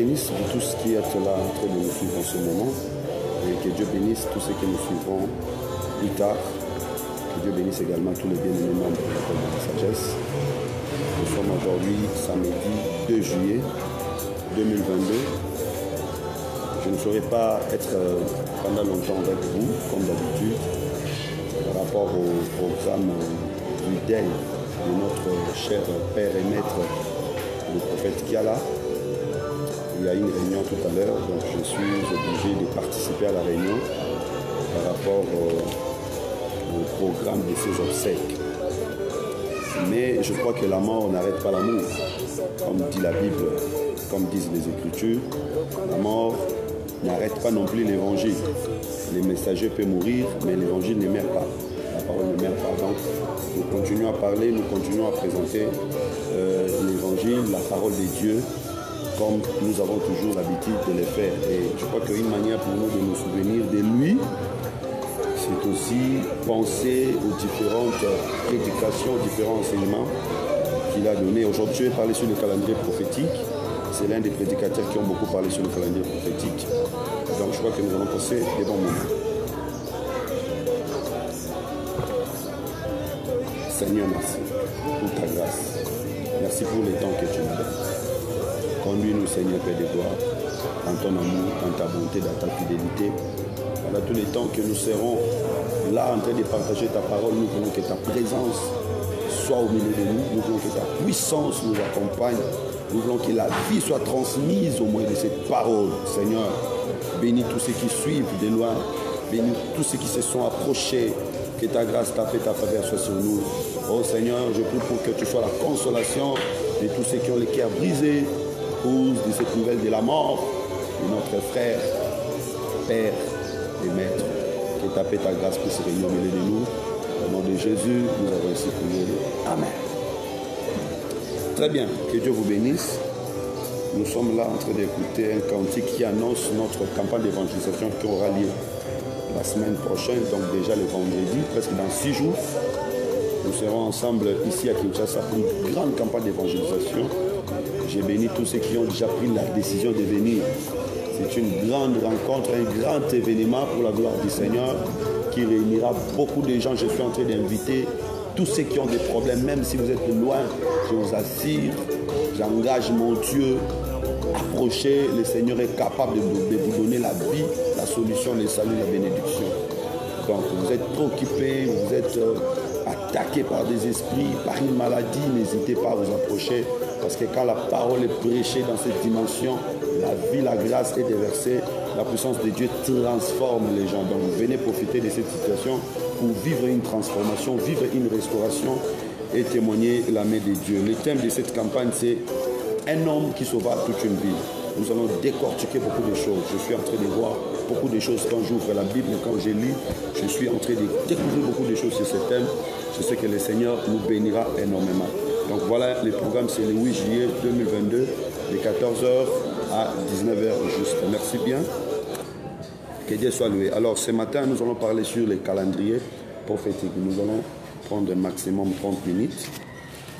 bénisse tout ce qui est là en train de nous suivre en ce moment. Et que Dieu bénisse tous ceux qui nous suivront plus tard. Que Dieu bénisse également tous les bien-aimés membres de l'école de la sagesse. Nous sommes aujourd'hui samedi 2 juillet 2022. Je ne saurais pas être pendant longtemps avec vous, comme d'habitude, par rapport au programme du DEL de notre cher Père et Maître, le prophète Kiala. Il y a une réunion tout à l'heure, donc je suis obligé de participer à la réunion par rapport au programme de ses obsèques. Mais je crois que la mort n'arrête pas l'amour. Comme dit la Bible, comme disent les Écritures, la mort n'arrête pas non plus l'évangile. Les messagers peuvent mourir, mais l'évangile ne meurt pas. La parole ne meurt pas. Donc, nous continuons à parler, nous continuons à présenter l'évangile, la parole de Dieu, comme nous avons toujours l'habitude de le faire. Et je crois qu'une manière pour nous de nous souvenir de lui, c'est aussi penser aux différentes prédications, aux différents enseignements qu'il a donnés. Aujourd'hui, je vais parler sur le calendrier prophétique. C'est l'un des prédicateurs qui ont beaucoup parlé sur le calendrier prophétique. Donc je crois que nous allons passer des bons moments. Seigneur, merci pour ta grâce. Merci pour les temps que tu nous donnes. Conduis-nous, Seigneur, Père de gloire, dans ton amour, dans ta bonté, dans ta fidélité. Voilà tous les temps que nous serons là en train de partager ta parole. Nous voulons que ta présence soit au milieu de nous. Nous voulons que ta puissance nous accompagne. Nous voulons que la vie soit transmise au moyen de cette parole. Seigneur, bénis tous ceux qui suivent de loin. Bénis tous ceux qui se sont approchés. Que ta grâce, ta paix, ta faveur soit sur nous. Oh Seigneur, je prie pour que tu sois la consolation de tous ceux qui ont les cœurs brisés, cause de cette nouvelle de la mort de notre frère, Père et Maître. Que ta paix, ta grâce puisse se réunir au milieu de nous. Au nom de Jésus, nous avons ainsi prié. Amen. Très bien, que Dieu vous bénisse. Nous sommes là en train d'écouter un cantique qui annonce notre campagne d'évangélisation qui aura lieu la semaine prochaine, donc déjà le vendredi, presque dans 6 jours. Nous serons ensemble ici à Kinshasa pour une grande campagne d'évangélisation. J'ai béni tous ceux qui ont déjà pris la décision de venir. C'est une grande rencontre, un grand événement pour la gloire du Seigneur qui réunira beaucoup de gens. Je suis en train d'inviter tous ceux qui ont des problèmes, même si vous êtes loin, je vous assure, j'engage mon Dieu, approchez, le Seigneur est capable de vous donner la vie, la solution, le salut, la bénédiction. Donc vous êtes préoccupés, vous êtes attaqués par des esprits, par une maladie, n'hésitez pas à vous approcher, parce que quand la parole est prêchée dans cette dimension, la vie, la grâce est déversée, la puissance de Dieu transforme les gens. Donc venez profiter de cette situation pour vivre une transformation, vivre une restauration et témoigner la main de Dieu. Le thème de cette campagne, c'est un homme qui sauva toute une ville. Nous allons décortiquer beaucoup de choses. Je suis en train de voir beaucoup de choses quand j'ouvre la Bible, quand je lis. Je suis en train de découvrir beaucoup de choses sur ce thème. Je sais que le Seigneur nous bénira énormément. Donc voilà, le programme, c'est le 8 juillet 2022, de 14h à 19h juste. Merci bien. Que Dieu soit loué. Alors ce matin, nous allons parler sur les calendriers prophétiques. Nous allons prendre un maximum 30 minutes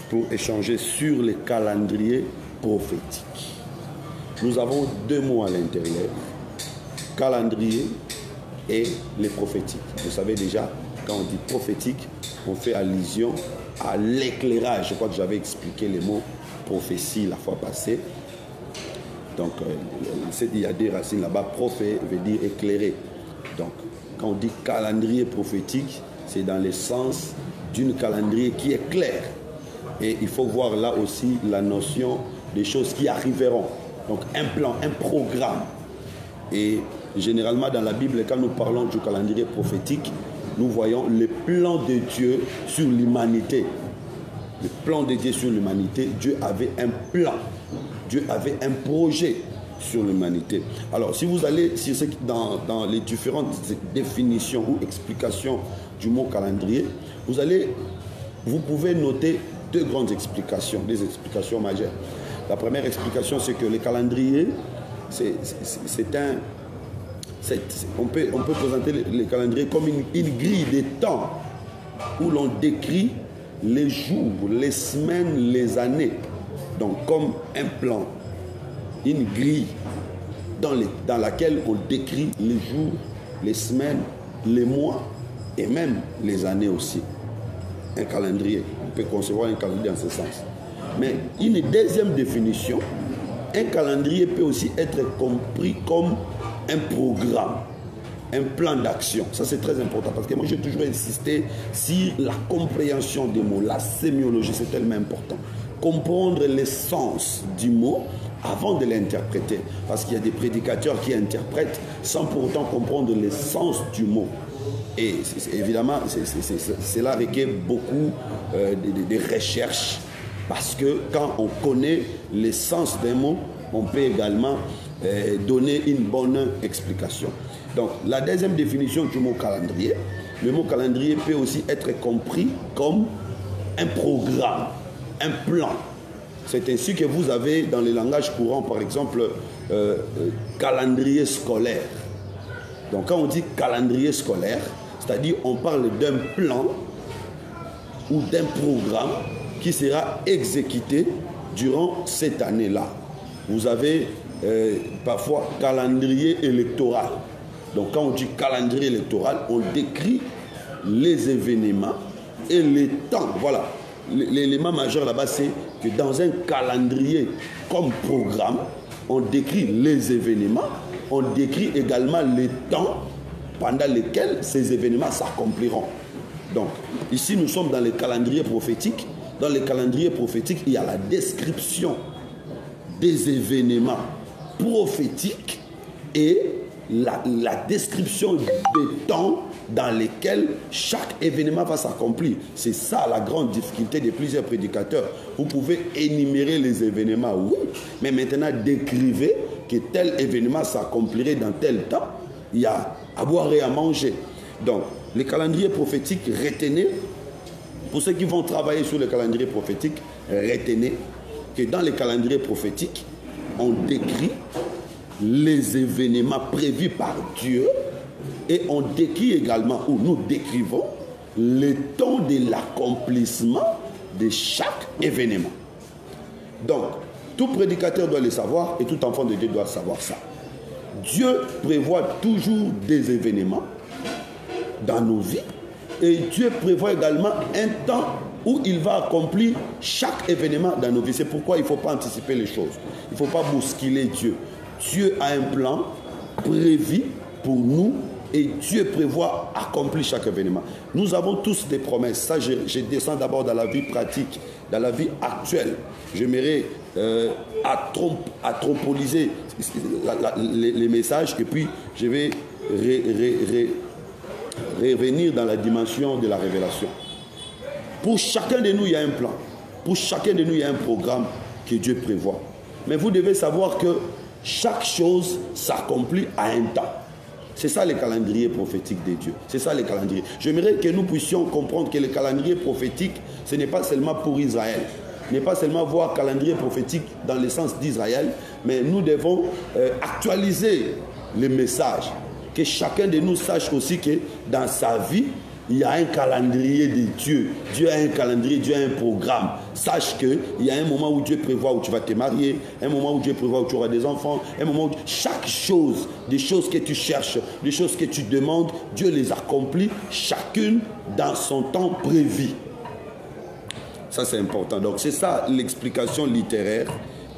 pour échanger sur les calendriers prophétiques. Nous avons 2 mots à l'intérieur, calendrier et les prophétiques. Vous savez déjà, quand on dit prophétique, on fait allusion à l'éclairage. Je crois que j'avais expliqué les mots prophétie la fois passée. Donc, il y a des racines là-bas. Prophète veut dire éclairer. Donc, quand on dit calendrier prophétique, c'est dans le sens d'une calendrier qui est clair. Et il faut voir là aussi la notion des choses qui arriveront. Donc, un plan, un programme. Et généralement, dans la Bible, quand nous parlons du calendrier prophétique, nous voyons le plan de Dieu sur l'humanité. Le plan de Dieu sur l'humanité, Dieu avait un plan. Dieu avait un projet sur l'humanité. Alors, si vous allez dans les différentes définitions ou explications du mot calendrier, vous pouvez noter 2 grandes explications, des explications majeures. La première explication, c'est que le calendrier, on peut présenter le calendrier comme une grille de temps où l'on décrit les jours, les semaines, les années. Donc, comme un plan. une grille dans laquelle on décrit les jours, les semaines, les mois et même les années aussi. Un calendrier, on peut concevoir un calendrier en ce sens. Mais une deuxième définition, un calendrier peut aussi être compris comme un programme, un plan d'action. Ça c'est très important parce que moi j'ai toujours insisté sur la compréhension des mots, la sémiologie, c'est tellement important. Comprendre l'essence du mot avant de l'interpréter. Parce qu'il y a des prédicateurs qui interprètent sans pour autant comprendre l'essence du mot. Et évidemment, cela requiert beaucoup de recherches. Parce que quand on connaît l'essence d'un mot, on peut également donner une bonne explication. Donc, la deuxième définition du mot calendrier, le mot calendrier peut aussi être compris comme un programme, un plan. C'est ainsi que vous avez dans les langages courants, par exemple, calendrier scolaire. Donc, quand on dit calendrier scolaire, c'est-à-dire on parle d'un plan ou d'un programme qui sera exécuté durant cette année-là. Vous avez parfois calendrier électoral. Donc quand on dit calendrier électoral, on décrit les événements et les temps. Voilà. L'élément majeur là-bas, c'est que dans un calendrier comme programme, on décrit les événements, on décrit également les temps pendant lesquels ces événements s'accompliront. Donc, ici, nous sommes dans les calendriers prophétiques. Dans les calendriers prophétiques, il y a la description des événements prophétiques et la description des temps dans lesquels chaque événement va s'accomplir. C'est ça la grande difficulté de plusieurs prédicateurs. Vous pouvez énumérer les événements, oui, mais maintenant décrivez que tel événement s'accomplirait dans tel temps. Il y a à boire et à manger. Donc, les calendriers prophétiques, retenez, pour ceux qui vont travailler sur les calendriers prophétiques, retenez que dans les calendriers prophétiques, on décrit les événements prévus par Dieu et on décrit également, ou nous décrivons, le temps de l'accomplissement de chaque événement. Donc, tout prédicateur doit le savoir et tout enfant de Dieu doit savoir ça. Dieu prévoit toujours des événements dans nos vies et Dieu prévoit également un temps où il va accomplir chaque événement dans nos vies. C'est pourquoi il ne faut pas anticiper les choses. Il ne faut pas bousculer Dieu. Dieu a un plan prévu pour nous et Dieu prévoit accomplir chaque événement. Nous avons tous des promesses. Ça, je descends d'abord dans la vie pratique, dans la vie actuelle. J'aimerais atropoliser les messages et puis je vais revenir dans la dimension de la révélation. Pour chacun de nous, il y a un plan. Pour chacun de nous, il y a un programme que Dieu prévoit. Mais vous devez savoir que chaque chose s'accomplit à un temps. C'est ça le calendrier prophétique de Dieu. C'est ça le calendrier. J'aimerais que nous puissions comprendre que le calendrier prophétique, ce n'est pas seulement pour Israël. Ce n'est pas seulement voir calendrier prophétique dans le sens d'Israël, mais nous devons actualiser les messages. Que chacun de nous sache aussi que dans sa vie, il y a un calendrier de Dieu. Dieu a un calendrier, Dieu a un programme. Sache qu'il y a un moment où Dieu prévoit où tu vas te marier, un moment où Dieu prévoit où tu auras des enfants, un moment où chaque chose, des choses que tu cherches, des choses que tu demandes, Dieu les accomplit, chacune dans son temps prévu. Ça c'est important. Donc c'est ça l'explication littéraire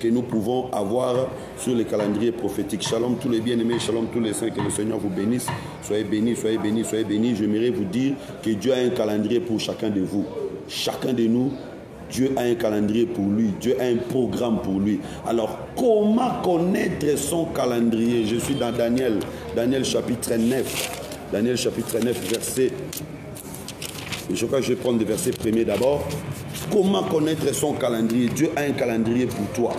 que nous pouvons avoir sur les calendriers prophétiques. Shalom tous les bien-aimés, shalom tous les saints, que le Seigneur vous bénisse. Soyez bénis, soyez bénis, soyez bénis. J'aimerais vous dire que Dieu a un calendrier pour chacun de vous. Chacun de nous, Dieu a un calendrier pour lui. Dieu a un programme pour lui. Alors, comment connaître son calendrier? Je suis dans Daniel chapitre 9. Daniel chapitre 9, verset... Je crois que je vais prendre le verset premier d'abord. Comment connaître son calendrier? Dieu a un calendrier pour toi.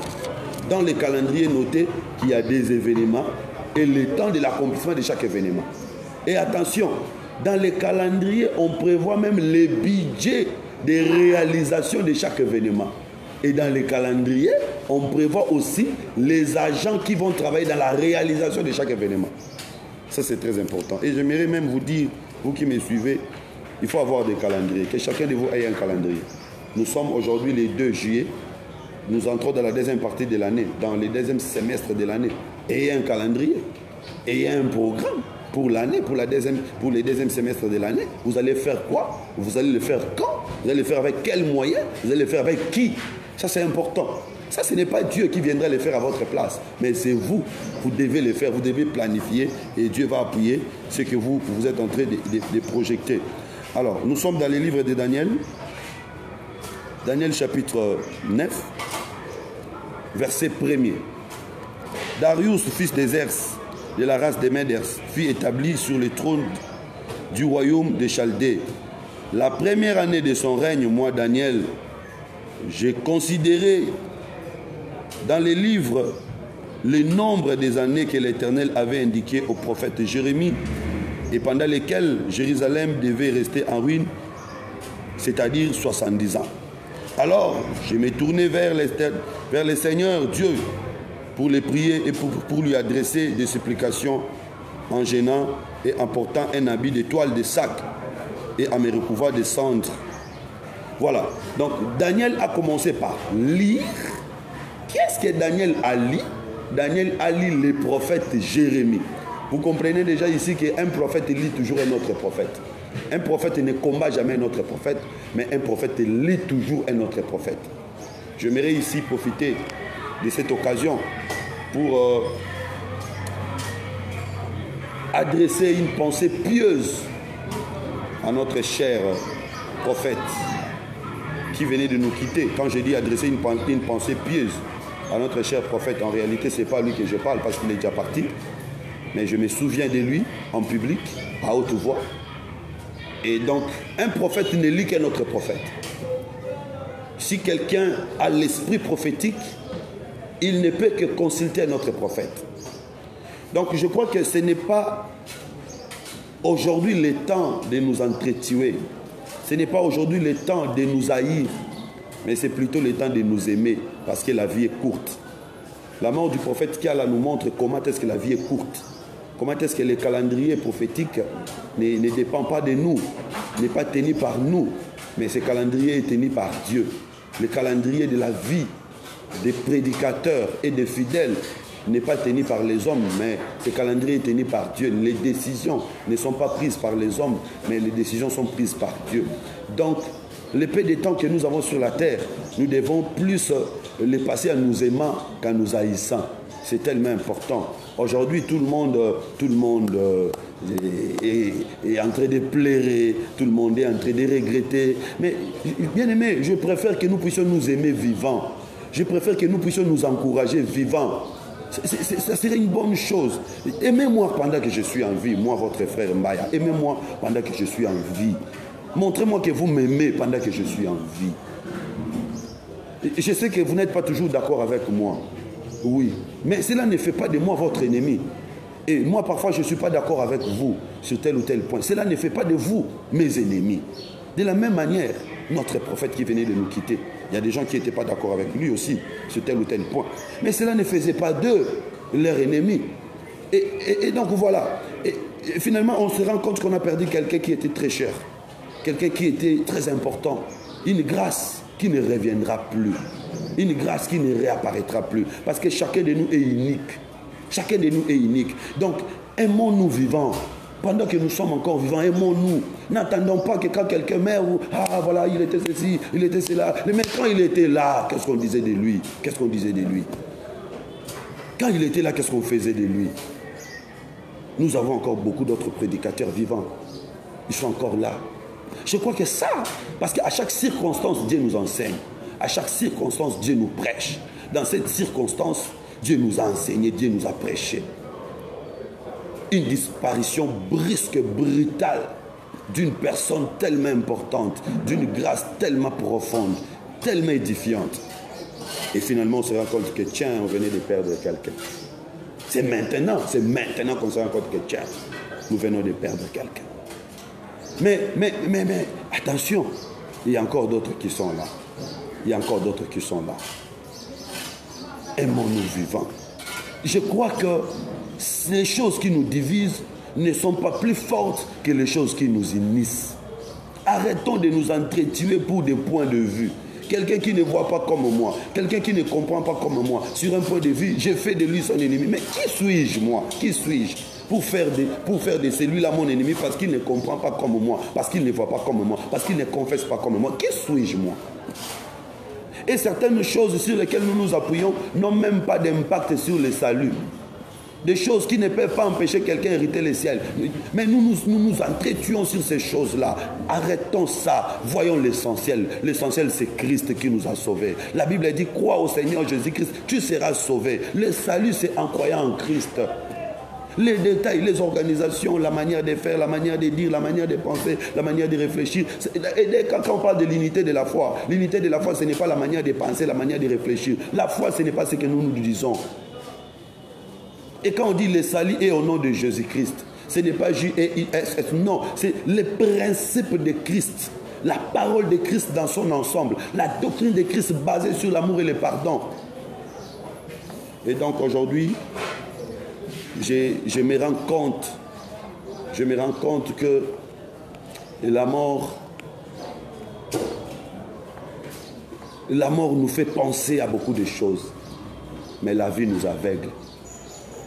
Dans le calendrier, notez qu'il y a des événements et le temps de l'accomplissement de chaque événement. Et attention, dans le calendrier, on prévoit même les budgets de réalisation de chaque événement. Et dans le calendrier, on prévoit aussi les agents qui vont travailler dans la réalisation de chaque événement. Ça, c'est très important. Et j'aimerais même vous dire, vous qui me suivez, il faut avoir des calendriers, que chacun de vous ait un calendrier. Nous sommes aujourd'hui le 2 juillet nous entrons dans la deuxième partie de l'année, dans le deuxième semestre de l'année. Ayez un calendrier, ayez un programme pour l'année, pour le deuxième semestre de l'année. Vous allez faire quoi? Vous allez le faire quand? Vous allez le faire avec quels moyens? Vous allez le faire avec qui? Ça, c'est important. Ça, ce n'est pas Dieu qui viendra le faire à votre place, mais c'est vous. Vous devez le faire, vous devez planifier et Dieu va appuyer ce que vous êtes en train de projeter. Alors, nous sommes dans les livres de Daniel. Daniel chapitre 9, verset 1er. Darius, fils d'Exerce, de la race des Méders, fut établi sur le trône du royaume de Chaldée. La première année de son règne, moi, Daniel, j'ai considéré dans les livres le nombre des années que l'Éternel avait indiqué au prophète Jérémie et pendant lesquelles Jérusalem devait rester en ruine, c'est-à-dire 70 ans. Alors, je me tournai vers le Seigneur Dieu pour le prier et pour lui adresser des supplications en gênant et en portant un habit de toile de sac et en me recouvrant de cendres. Voilà. Donc, Daniel a commencé par lire. Qu'est-ce que Daniel a lu? Daniel a lu le prophète Jérémie. Vous comprenez déjà ici qu'un prophète lit toujours un autre prophète. Un prophète ne combat jamais un autre prophète, mais un prophète lit toujours un autre prophète. J'aimerais ici profiter de cette occasion pour adresser une pensée pieuse à notre cher prophète qui venait de nous quitter. Quand je dis adresser une pensée pieuse à notre cher prophète, en réalité, ce n'est pas lui que je parle parce qu'il est déjà parti. Mais je me souviens de lui en public, à haute voix. Et donc, un prophète ne lit qu'un autre prophète. Si quelqu'un a l'esprit prophétique, il ne peut que consulter un autre prophète. Donc, je crois que ce n'est pas aujourd'hui le temps de nous entretuer. Ce n'est pas aujourd'hui le temps de nous haïr, mais c'est plutôt le temps de nous aimer, parce que la vie est courte. La mort du prophète Kiala nous montre comment est-ce que la vie est courte. Comment est-ce que le calendrier prophétique ne dépend pas de nous, n'est pas tenu par nous, mais ce calendrier est tenu par Dieu. Le calendrier de la vie des prédicateurs et des fidèles n'est pas tenu par les hommes, mais ce calendrier est tenu par Dieu. Les décisions ne sont pas prises par les hommes, mais les décisions sont prises par Dieu. Donc, le peu de temps que nous avons sur la terre, nous devons plus les passer en nous aimant qu'en nous haïssant. C'est tellement important. Aujourd'hui, tout le monde est en train de pleurer, tout le monde est en train de regretter. Mais, bien aimé, je préfère que nous puissions nous aimer vivants. Je préfère que nous puissions nous encourager vivants. Ça serait une bonne chose. Aimez-moi pendant que je suis en vie, moi, votre frère Mbaya. Aimez-moi pendant que je suis en vie. Montrez-moi que vous m'aimez pendant que je suis en vie. Je sais que vous n'êtes pas toujours d'accord avec moi. Oui, mais cela ne fait pas de moi votre ennemi. Et moi, parfois, je ne suis pas d'accord avec vous sur tel ou tel point. Cela ne fait pas de vous mes ennemis. De la même manière, notre prophète qui venait de nous quitter, il y a des gens qui n'étaient pas d'accord avec lui aussi sur tel ou tel point. Mais cela ne faisait pas d'eux leur ennemi. Et donc voilà. Et finalement, on se rend compte qu'on a perdu quelqu'un qui était très cher. Quelqu'un qui était très important. Une grâce qui ne reviendra plus. Une grâce qui ne réapparaîtra plus. Parce que chacun de nous est unique. Chacun de nous est unique. Donc, aimons-nous vivants. Pendant que nous sommes encore vivants, aimons-nous. N'attendons pas que quand quelqu'un meurt, ah voilà, il était ceci, il était cela. Mais quand il était là, qu'est-ce qu'on disait de lui? Qu'est-ce qu'on disait de lui? Quand il était là, qu'est-ce qu'on faisait de lui? Nous avons encore beaucoup d'autres prédicateurs vivants. Ils sont encore là. Je crois que ça, parce qu'à chaque circonstance, Dieu nous enseigne. À chaque circonstance, Dieu nous prêche. Dans cette circonstance, Dieu nous a enseigné, Dieu nous a prêché. Une disparition brusque, brutale d'une personne tellement importante, d'une grâce tellement profonde, tellement édifiante. Et finalement, on se rend compte que tiens, on venait de perdre quelqu'un. C'est maintenant qu'on se rend compte que tiens, nous venons de perdre quelqu'un. Mais, attention, il y a encore d'autres qui sont là. Il y a encore d'autres qui sont là. Aimons-nous vivants. Je crois que les choses qui nous divisent ne sont pas plus fortes que les choses qui nous unissent. Arrêtons de nous entretuer pour des points de vue. quelqu'un qui ne voit pas comme moi, quelqu'un qui ne comprend pas comme moi, sur un point de vue, j'ai fait de lui son ennemi. Mais qui suis-je, moi? Qui suis-je pour faire de celui-là mon ennemi parce qu'il ne comprend pas comme moi, parce qu'il ne voit pas comme moi, parce qu'il ne confesse pas comme moi? Qui suis-je, moi? Et certaines choses sur lesquelles nous nous appuyons n'ont même pas d'impact sur le salut. Des choses qui ne peuvent pas empêcher quelqu'un d'hériter le ciel. Mais nous nous entretuons sur ces choses-là. Arrêtons ça. Voyons l'essentiel. L'essentiel, c'est Christ qui nous a sauvés. La Bible dit, crois au Seigneur Jésus-Christ, tu seras sauvé. Le salut, c'est en croyant en Christ. Les détails, les organisations, la manière de faire, la manière de dire, la manière de penser, la manière de réfléchir. Et quand on parle de l'unité de la foi, l'unité de la foi, ce n'est pas la manière de penser, la manière de réfléchir. La foi, ce n'est pas ce que nous disons. Et quand on dit le salut est au nom de Jésus-Christ, ce n'est pas J-E-I-S-S, non, c'est le principe de Christ, la parole de Christ dans son ensemble, la doctrine de Christ basée sur l'amour et le pardon. Et donc aujourd'hui, je me rends compte que la mort nous fait penser à beaucoup de choses, mais la vie nous aveugle.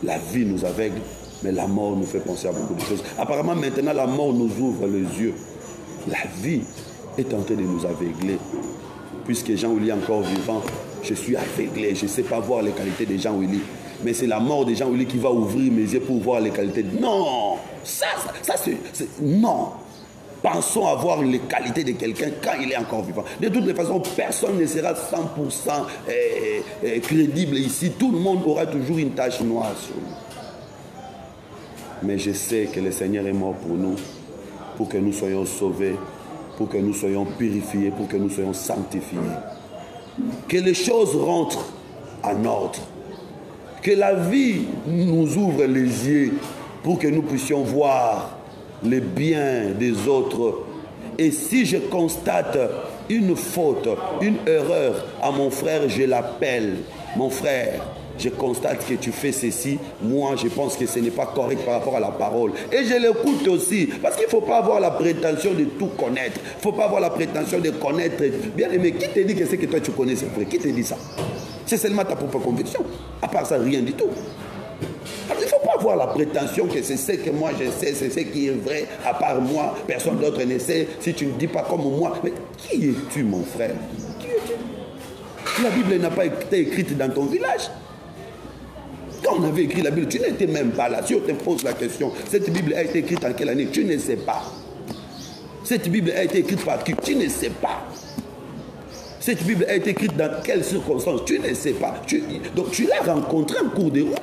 La vie nous aveugle, mais la mort nous fait penser à beaucoup de choses. Apparemment, maintenant, la mort nous ouvre les yeux. La vie est en train de nous aveugler. Puisque Jean Willy est encore vivant, je suis aveuglé. Je ne sais pas voir les qualités de Jean Willy. Mais c'est la mort de Jean Willy qui va ouvrir mes yeux pour voir les qualités. Non! Ça c'est... Non! Pensons à voir les qualités de quelqu'un quand il est encore vivant. De toutes les façons, personne ne sera 100% crédible ici. Tout le monde aura toujours une tache noire sur nous. Mais je sais que le Seigneur est mort pour nous, pour que nous soyons sauvés, pour que nous soyons purifiés, pour que nous soyons sanctifiés. Que les choses rentrent en ordre. Que la vie nous ouvre les yeux pour que nous puissions voir les biens des autres. Et si je constate une faute, une erreur à mon frère, je l'appelle. Mon frère, je constate que tu fais ceci. Moi, je pense que ce n'est pas correct par rapport à la parole. Et je l'écoute aussi. Parce qu'il ne faut pas avoir la prétention de tout connaître. Il ne faut pas avoir la prétention de connaître. Bien aimé, qui te dit que c'est que toi tu connais, c'est vrai? Qui te dit ça? C'est seulement ta propre conviction. À part ça, rien du tout. Alors, il ne faut pas avoir la prétention que c'est ce que moi je sais, c'est ce qui est vrai, à part moi, personne d'autre ne sait, si tu ne dis pas comme moi. Mais qui es-tu, mon frère? Qui es-tu? La Bible n'a pas été écrite dans ton village. Quand on avait écrit la Bible, tu n'étais même pas là. Si on te pose la question, cette Bible a été écrite en quelle année? Tu ne sais pas. Cette Bible a été écrite par qui? Tu ne sais pas. Cette Bible a été écrite dans quelles circonstances? Tu ne sais pas. Donc tu l'as rencontrée en cours de route.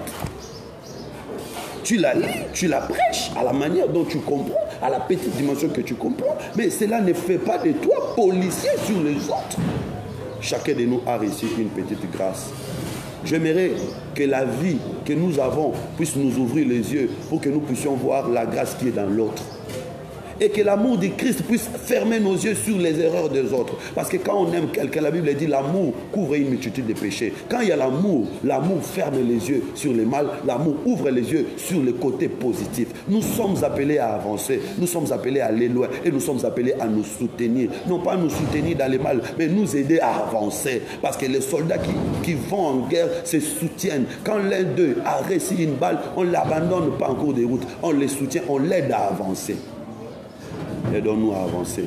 Tu la lis, tu la prêches à la manière dont tu comprends, à la petite dimension que tu comprends. Mais cela ne fait pas de toi policier sur les autres. Chacun de nous a reçu une petite grâce. J'aimerais que la vie que nous avons puisse nous ouvrir les yeux pour que nous puissions voir la grâce qui est dans l'autre. Et que l'amour de Christ puisse fermer nos yeux sur les erreurs des autres. Parce que quand on aime quelqu'un, la Bible dit l'amour couvre une multitude de péchés. Quand il y a l'amour, l'amour ferme les yeux sur le mal, l'amour ouvre les yeux sur le côté positif. Nous sommes appelés à avancer, nous sommes appelés à aller loin et nous sommes appelés à nous soutenir. Non pas nous soutenir dans le mal, mais nous aider à avancer. Parce que les soldats qui vont en guerre se soutiennent. Quand l'un d'eux a reçu une balle, on ne l'abandonne pas en cours de route, on les soutient, on l'aide à avancer. Aidons-nous à avancer.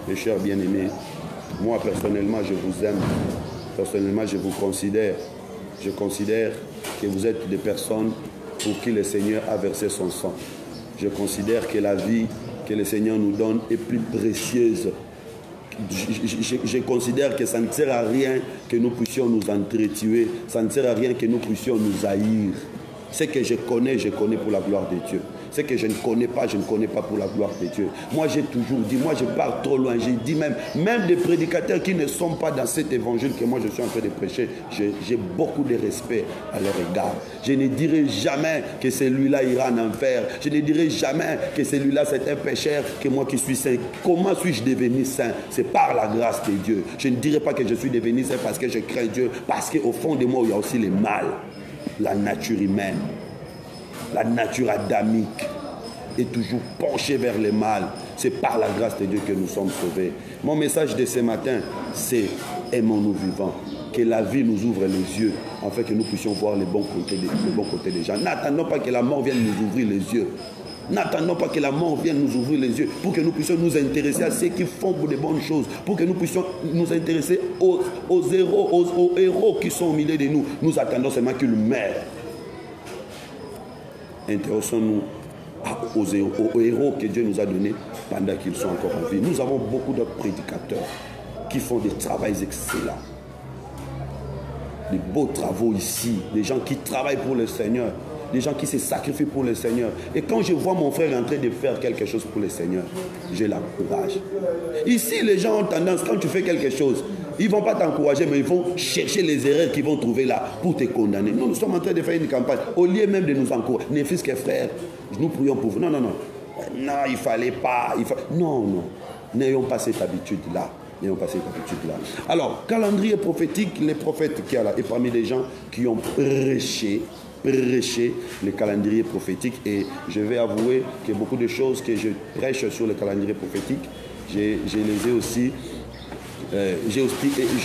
Mes chers bien-aimés, moi personnellement je vous aime, personnellement je vous considère. Je considère que vous êtes des personnes pour qui le Seigneur a versé son sang. Je considère que la vie que le Seigneur nous donne est plus précieuse. Je considère que ça ne sert à rien que nous puissions nous entretuer, ça ne sert à rien que nous puissions nous haïr. Ce que je connais pour la gloire de Dieu. Ce que je ne connais pas pour la gloire de Dieu. Moi, j'ai toujours dit, moi, je pars trop loin. J'ai dit même des prédicateurs qui ne sont pas dans cet évangile que moi, je suis en train de prêcher, j'ai beaucoup de respect à leur égard. Je ne dirai jamais que celui-là ira en enfer. Je ne dirai jamais que celui-là, c'est un pécheur, que moi qui suis saint. Comment suis-je devenu saint? C'est par la grâce de Dieu. Je ne dirai pas que je suis devenu saint parce que je crains Dieu, parce qu'au fond de moi, il y a aussi le mal. La nature humaine, la nature adamique est toujours penchée vers le mal. C'est par la grâce de Dieu que nous sommes sauvés. Mon message de ce matin, c'est aimons-nous vivants. Que la vie nous ouvre les yeux, afin que nous puissions voir les bons côtés des gens. N'attendons pas que la mort vienne nous ouvrir les yeux. N'attendons pas que la mort vienne nous ouvrir les yeux pour que nous puissions nous intéresser à ceux qui font de bonnes choses, pour que nous puissions nous intéresser aux héros qui sont au milieu de nous. Nous attendons seulement qu'ils meurent. Intéressons-nous aux héros que Dieu nous a donnés pendant qu'ils sont encore en vie. Nous avons beaucoup de prédicateurs qui font des travaux excellents. Des beaux travaux ici, des gens qui travaillent pour le Seigneur, des gens qui se sacrifient pour le Seigneur. Et quand je vois mon frère en train de faire quelque chose pour le Seigneur, je l'encourage. Ici, les gens ont tendance, quand tu fais quelque chose, ils ne vont pas t'encourager, mais ils vont chercher les erreurs qu'ils vont trouver là pour te condamner. Nous sommes en train de faire une campagne. Au lieu même de nous encourager, mes fils et frères, nous prions pour vous. Non, non, non. Non, il ne fallait pas. Non, non. N'ayons pas cette habitude-là. N'ayons pas cette habitude-là. Alors, calendrier prophétique, les prophètes qui sont là, et parmi les gens qui ont prêché le calendrier prophétique, et je vais avouer que beaucoup de choses que je prêche sur le calendrier prophétique, je les ai aussi, j'ai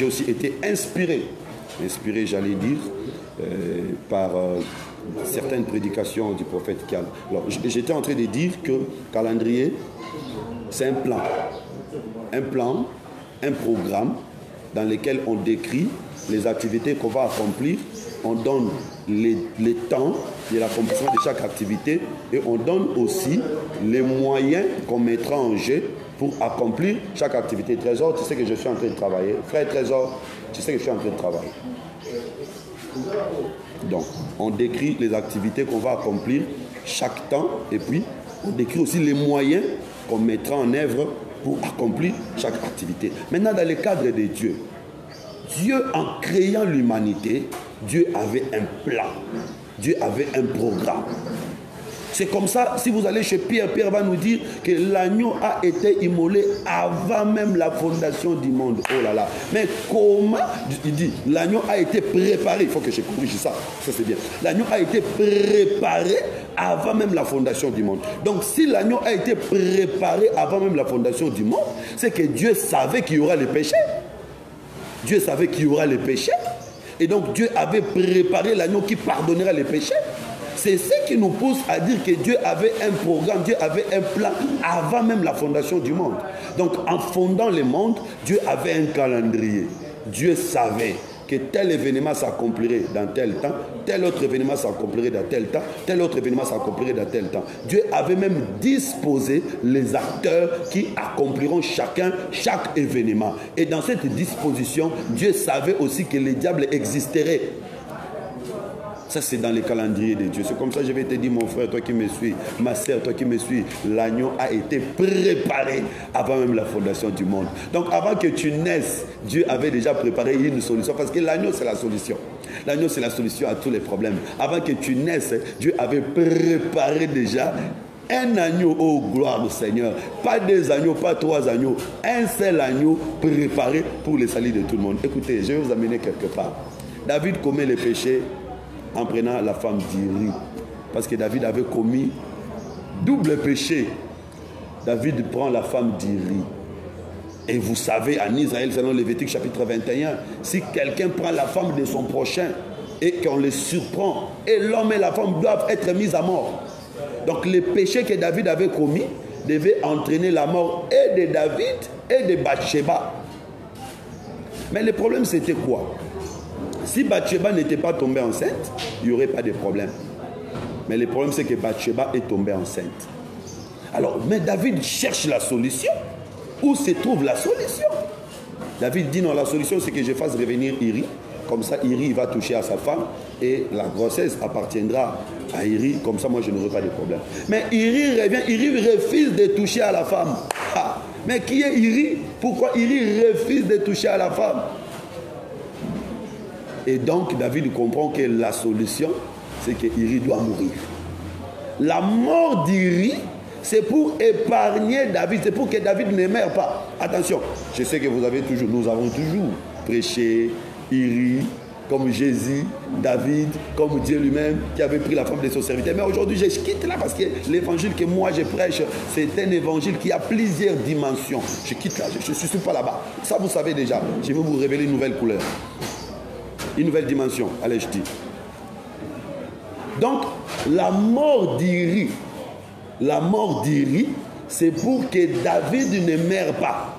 aussi été inspiré, j'allais dire, par certaines prédications du prophète Cal. Alors, j'étais en train de dire que calendrier, c'est un plan, un programme dans lequel on décrit les activités qu'on va accomplir, on donne les temps de l'accomplissement de chaque activité et on donne aussi les moyens qu'on mettra en jeu pour accomplir chaque activité. Trésor, tu sais que je suis en train de travailler. Frère Trésor, tu sais que je suis en train de travailler. Donc, on décrit les activités qu'on va accomplir chaque temps et puis on décrit aussi les moyens qu'on mettra en œuvre pour accomplir chaque activité. Maintenant, dans le cadre de Dieu, en créant l'humanité, Dieu avait un plan. Dieu avait un programme. C'est comme ça, si vous allez chez Pierre, Pierre va nous dire que l'agneau a été immolé avant même la fondation du monde. Oh là là. Mais comment? Il dit, l'agneau a été préparé. Il faut que je corrige ça. Ça c'est bien. L'agneau a été préparé avant même la fondation du monde. Donc si l'agneau a été préparé avant même la fondation du monde, c'est que Dieu savait qu'il y aura les péchés. Dieu savait qu'il y aura les péchés. Et donc Dieu avait préparé l'agneau qui pardonnera les péchés. C'est ce qui nous pousse à dire que Dieu avait un programme, Dieu avait un plan avant même la fondation du monde. Donc en fondant le monde, Dieu avait un calendrier. Dieu savait que tel événement s'accomplirait dans tel temps, tel autre événement s'accomplirait dans tel temps, tel autre événement s'accomplirait dans tel temps. Dieu avait même disposé les acteurs qui accompliront chaque événement. Et dans cette disposition, Dieu savait aussi que les diables existeraient. Ça, c'est dans les calendriers de Dieu. C'est comme ça que je vais te dire, mon frère, toi qui me suis, ma soeur, toi qui me suis, l'agneau a été préparé avant même la fondation du monde. Donc, avant que tu naisses, Dieu avait déjà préparé une solution. Parce que l'agneau, c'est la solution. L'agneau, c'est la solution à tous les problèmes. Avant que tu naisses, Dieu avait préparé déjà un agneau, oh gloire au Seigneur. Pas deux agneaux, pas trois agneaux. Un seul agneau préparé pour le salut de tout le monde. Écoutez, je vais vous amener quelque part. David commet les péchés en prenant la femme d'Iri. Parce que David avait commis double péché. David prend la femme d'Iri. Et vous savez, en Israël, selon Lévitique chapitre 21, si quelqu'un prend la femme de son prochain et qu'on les surprend, et l'homme et la femme doivent être mis à mort. Donc les péchés que David avait commis devaient entraîner la mort et de David et de Bathsheba. Mais le problème c'était quoi? Si Bathsheba n'était pas tombée enceinte, il n'y aurait pas de problème. Mais le problème, c'est que Bathsheba est tombée enceinte. Alors, mais David cherche la solution. Où se trouve la solution? David dit non, la solution, c'est que je fasse revenir Iri. Comme ça, Iri va toucher à sa femme et la grossesse appartiendra à Iri. Comme ça, moi, je n'aurai pas de problème. Mais Iri revient, Iri refuse de toucher à la femme. Ah, mais qui est Iri? Pourquoi Iri refuse de toucher à la femme? Et donc, David comprend que la solution, c'est que Iri doit mourir. La mort d'Iri, c'est pour épargner David, c'est pour que David ne meure pas. Attention, je sais que nous avons toujours prêché Iri, comme Jésus, David, comme Dieu lui-même qui avait pris la femme de son serviteur. Mais aujourd'hui, je quitte là parce que l'évangile que moi je prêche, c'est un évangile qui a plusieurs dimensions. Je quitte là, je ne suis pas là-bas. Ça, vous savez déjà. Je vais vous révéler une nouvelle couleur. Une nouvelle dimension. Allez, je dis. Donc, la mort d'Iri, c'est pour que David ne meure pas.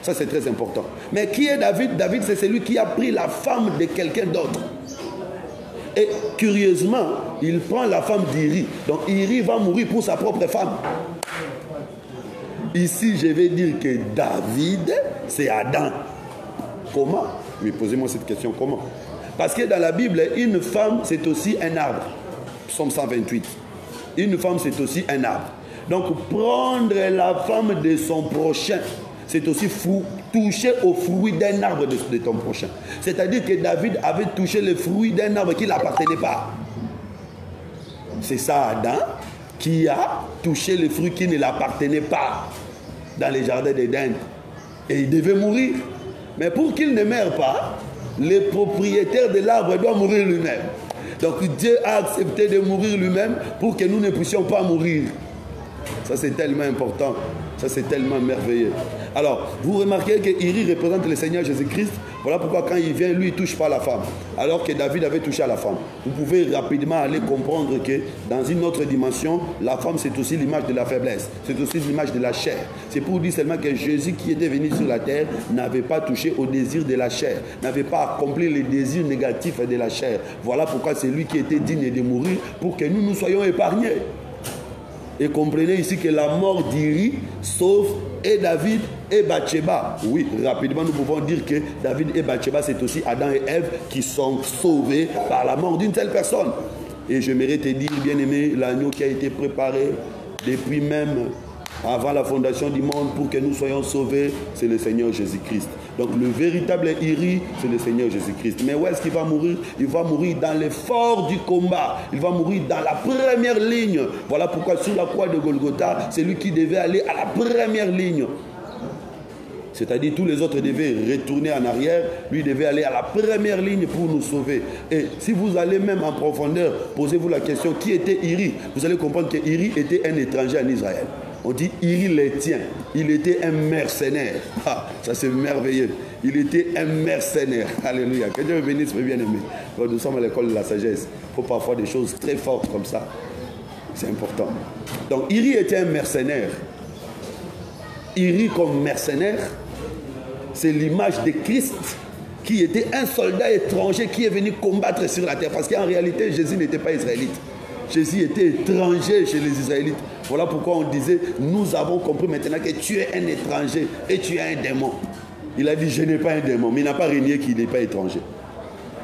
Ça, c'est très important. Mais qui est David? David, c'est celui qui a pris la femme de quelqu'un d'autre. Et curieusement, il prend la femme d'Iri. Donc, Iri va mourir pour sa propre femme. Ici, je vais dire que David, c'est Adam. Comment? Mais posez-moi cette question, comment? Parce que dans la Bible, une femme, c'est aussi un arbre. Psaume 128. Une femme, c'est aussi un arbre. Donc, prendre la femme de son prochain, c'est aussi toucher au fruit d'un arbre de ton prochain. C'est-à-dire que David avait touché le fruit d'un arbre qui ne l'appartenait pas. C'est ça Adam qui a touché le fruit qui ne l'appartenait pas dans les jardins d'Éden. Et il devait mourir. Mais pour qu'il ne meure pas, le propriétaire de l'arbre doit mourir lui-même. Donc Dieu a accepté de mourir lui-même pour que nous ne puissions pas mourir. Ça, c'est tellement important. Ça, c'est tellement merveilleux. Alors, vous remarquez que Iri représente le Seigneur Jésus-Christ. Voilà pourquoi quand il vient, lui, il ne touche pas la femme. Alors que David avait touché à la femme. Vous pouvez rapidement aller comprendre que dans une autre dimension, la femme, c'est aussi l'image de la faiblesse. C'est aussi l'image de la chair. C'est pour dire seulement que Jésus qui était venu sur la terre n'avait pas touché au désir de la chair. N'avait pas accompli les désirs négatifs de la chair. Voilà pourquoi c'est lui qui était digne de mourir pour que nous soyons épargnés. Et comprenez ici que la mort d'Iri sauve et David et Bathsheba. Oui, rapidement nous pouvons dire que David et Bathsheba, c'est aussi Adam et Ève qui sont sauvés par la mort d'une telle personne. Et j'aimerais te dire, bien-aimé, l'agneau qui a été préparé depuis même avant la fondation du monde pour que nous soyons sauvés, c'est le Seigneur Jésus-Christ. Donc le véritable Iri, c'est le Seigneur Jésus-Christ. Mais où est-ce qu'il va mourir? Il va mourir dans l'effort du combat. Il va mourir dans la première ligne. Voilà pourquoi sur la croix de Golgotha, c'est lui qui devait aller à la première ligne. C'est-à-dire tous les autres devaient retourner en arrière. Lui devait aller à la première ligne pour nous sauver. Et si vous allez même en profondeur, posez-vous la question, qui était Iri? Vous allez comprendre que Iri était un étranger en Israël. On dit Iri l'Héthien. Il était un mercenaire. Ah, ça c'est merveilleux. Il était un mercenaire. Alléluia. Que Dieu me bénisse, mes bien-aimés. Nous sommes à l'école de la sagesse. Il faut parfois des choses très fortes comme ça. C'est important. Donc Iri était un mercenaire. Iri comme mercenaire, c'est l'image de Christ qui était un soldat étranger qui est venu combattre sur la terre. Parce qu'en réalité, Jésus n'était pas israélite. Jésus était étranger chez les Israélites. Voilà pourquoi on disait, nous avons compris maintenant que tu es un étranger et tu es un démon. Il a dit, je n'ai pas un démon, mais il n'a pas régné qu'il n'est pas étranger.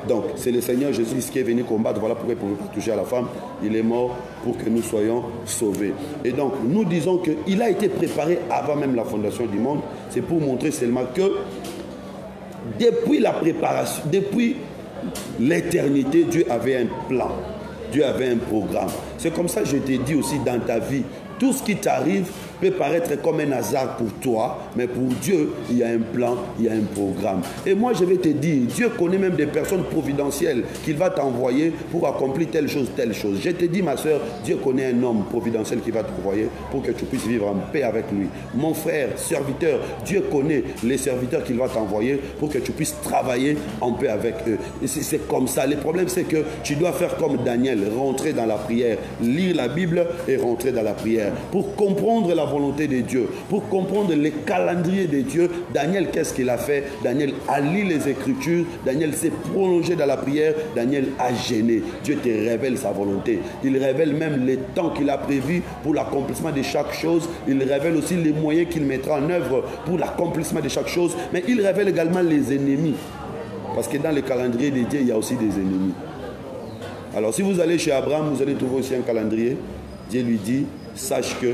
Donc, c'est le Seigneur Jésus qui est venu combattre. Voilà pourquoi il ne pouvait pas toucher à la femme. Il est mort pour que nous soyons sauvés. Et donc, nous disons qu'il a été préparé avant même la fondation du monde. C'est pour montrer seulement que depuis la préparation, depuis l'éternité, Dieu avait un plan. Dieu avait un programme. C'est comme ça que je t'ai dit aussi dans ta vie. Tout ce qui t'arrive peut paraître comme un hasard pour toi, mais pour Dieu, il y a un plan, il y a un programme. Et moi, je vais te dire, Dieu connaît même des personnes providentielles qu'il va t'envoyer pour accomplir telle chose, telle chose. Je te dis, ma soeur, Dieu connaît un homme providentiel qui va t'envoyer pour que tu puisses vivre en paix avec lui. Mon frère, serviteur, Dieu connaît les serviteurs qu'il va t'envoyer pour que tu puisses travailler en paix avec eux. Et c'est comme ça. Le problème, c'est que tu dois faire comme Daniel, rentrer dans la prière, lire la Bible et rentrer dans la prière. Pour comprendre la volonté de Dieu, pour comprendre les calendriers de Dieu, Daniel, qu'est-ce qu'il a fait? Daniel a lu les Écritures, Daniel s'est prolongé dans la prière, Daniel a gêné. Dieu te révèle sa volonté. Il révèle même les temps qu'il a prévus pour l'accomplissement de chaque chose. Il révèle aussi les moyens qu'il mettra en œuvre pour l'accomplissement de chaque chose. Mais il révèle également les ennemis. Parce que dans le calendrier de Dieu, il y a aussi des ennemis. Alors si vous allez chez Abraham, vous allez trouver aussi un calendrier. Dieu lui dit, sache que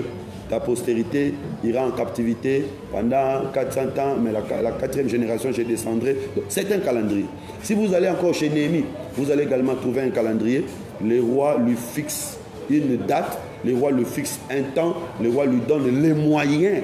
ta postérité ira en captivité pendant 400 ans, mais la quatrième génération, je descendrai. C'est un calendrier. Si vous allez encore chez Néhémie, vous allez également trouver un calendrier. Le roi lui fixe une date, le roi lui fixe un temps, le roi lui donne les moyens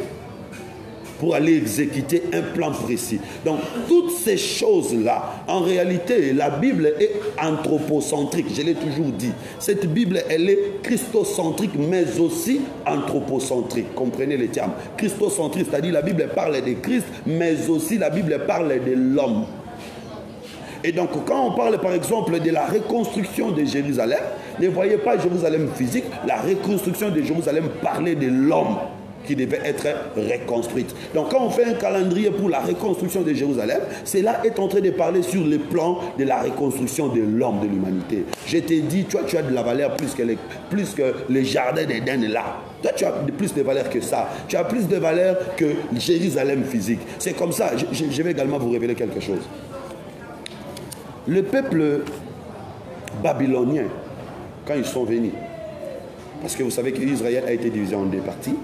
pour aller exécuter un plan précis. Donc, toutes ces choses-là, en réalité, la Bible est anthropocentrique, je l'ai toujours dit. Cette Bible, elle est christocentrique, mais aussi anthropocentrique. Comprenez les termes. Christocentrique, c'est-à-dire la Bible parle de Christ, mais aussi la Bible parle de l'homme. Et donc, quand on parle, par exemple, de la reconstruction de Jérusalem, ne voyez pas Jérusalem physique, la reconstruction de Jérusalem parlait de l'homme qui devait être reconstruite. Donc, quand on fait un calendrier pour la reconstruction de Jérusalem, cela est en train de parler sur le plan de la reconstruction de l'homme, de l'humanité. Je t'ai dit, toi, tu as de la valeur plus que les jardins d'Éden là. Toi, tu as plus de valeur que ça. Tu as plus de valeur que Jérusalem physique. C'est comme ça. Je vais également vous révéler quelque chose. Le peuple babylonien, quand ils sont venus, parce que vous savez qu'Israël a été divisé en deux parties,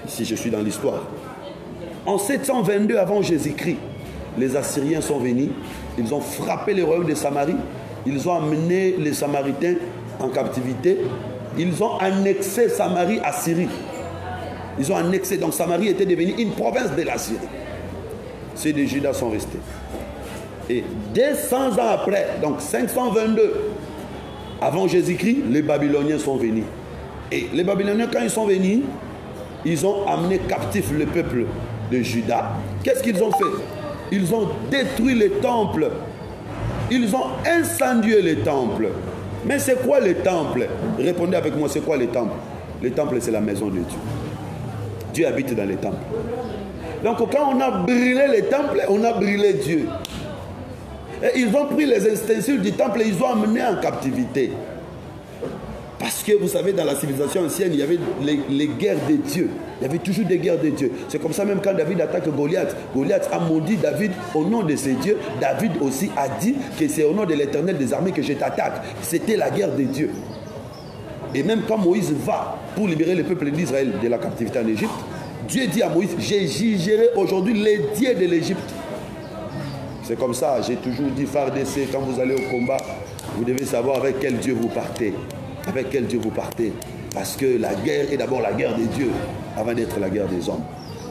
ici je suis dans l'histoire, en 722 avant Jésus-Christ, les Assyriens sont venus, ils ont frappé le royaume de Samarie, ils ont amené les Samaritains en captivité, ils ont annexé Samarie à Syrie. Ils ont annexé, donc Samarie était devenue une province de la Syrie. Ceux de Juda sont restés. Et 200 ans après, donc 522 avant Jésus-Christ, les Babyloniens sont venus. Et les Babyloniens, quand ils sont venus, ils ont amené captif le peuple de Juda. Qu'est-ce qu'ils ont fait? Ils ont détruit les temples. Ils ont incendié les temples. Mais c'est quoi les temples? Répondez avec moi, c'est quoi les temples? Les temples, c'est la maison de Dieu. Dieu habite dans les temples. Donc quand on a brûlé les temples, on a brûlé Dieu. Et ils ont pris les ustensiles du temple et ils ont amené en captivité. Parce que vous savez, dans la civilisation ancienne, il y avait les guerres de Dieu. Il y avait toujours des guerres de Dieu. C'est comme ça même quand David attaque Goliath. Goliath a maudit David au nom de ses dieux. David aussi a dit que c'est au nom de l'Éternel des armées que je t'attaque. C'était la guerre de Dieu. Et même quand Moïse va pour libérer le peuple d'Israël de la captivité en Égypte, Dieu dit à Moïse, je jugerai aujourd'hui les dieux de l'Égypte. C'est comme ça, j'ai toujours dit, FARDC, quand vous allez au combat, vous devez savoir avec quel Dieu vous partez. Avec quel Dieu vous partez. Parce que la guerre est d'abord la guerre des dieux, avant d'être la guerre des hommes.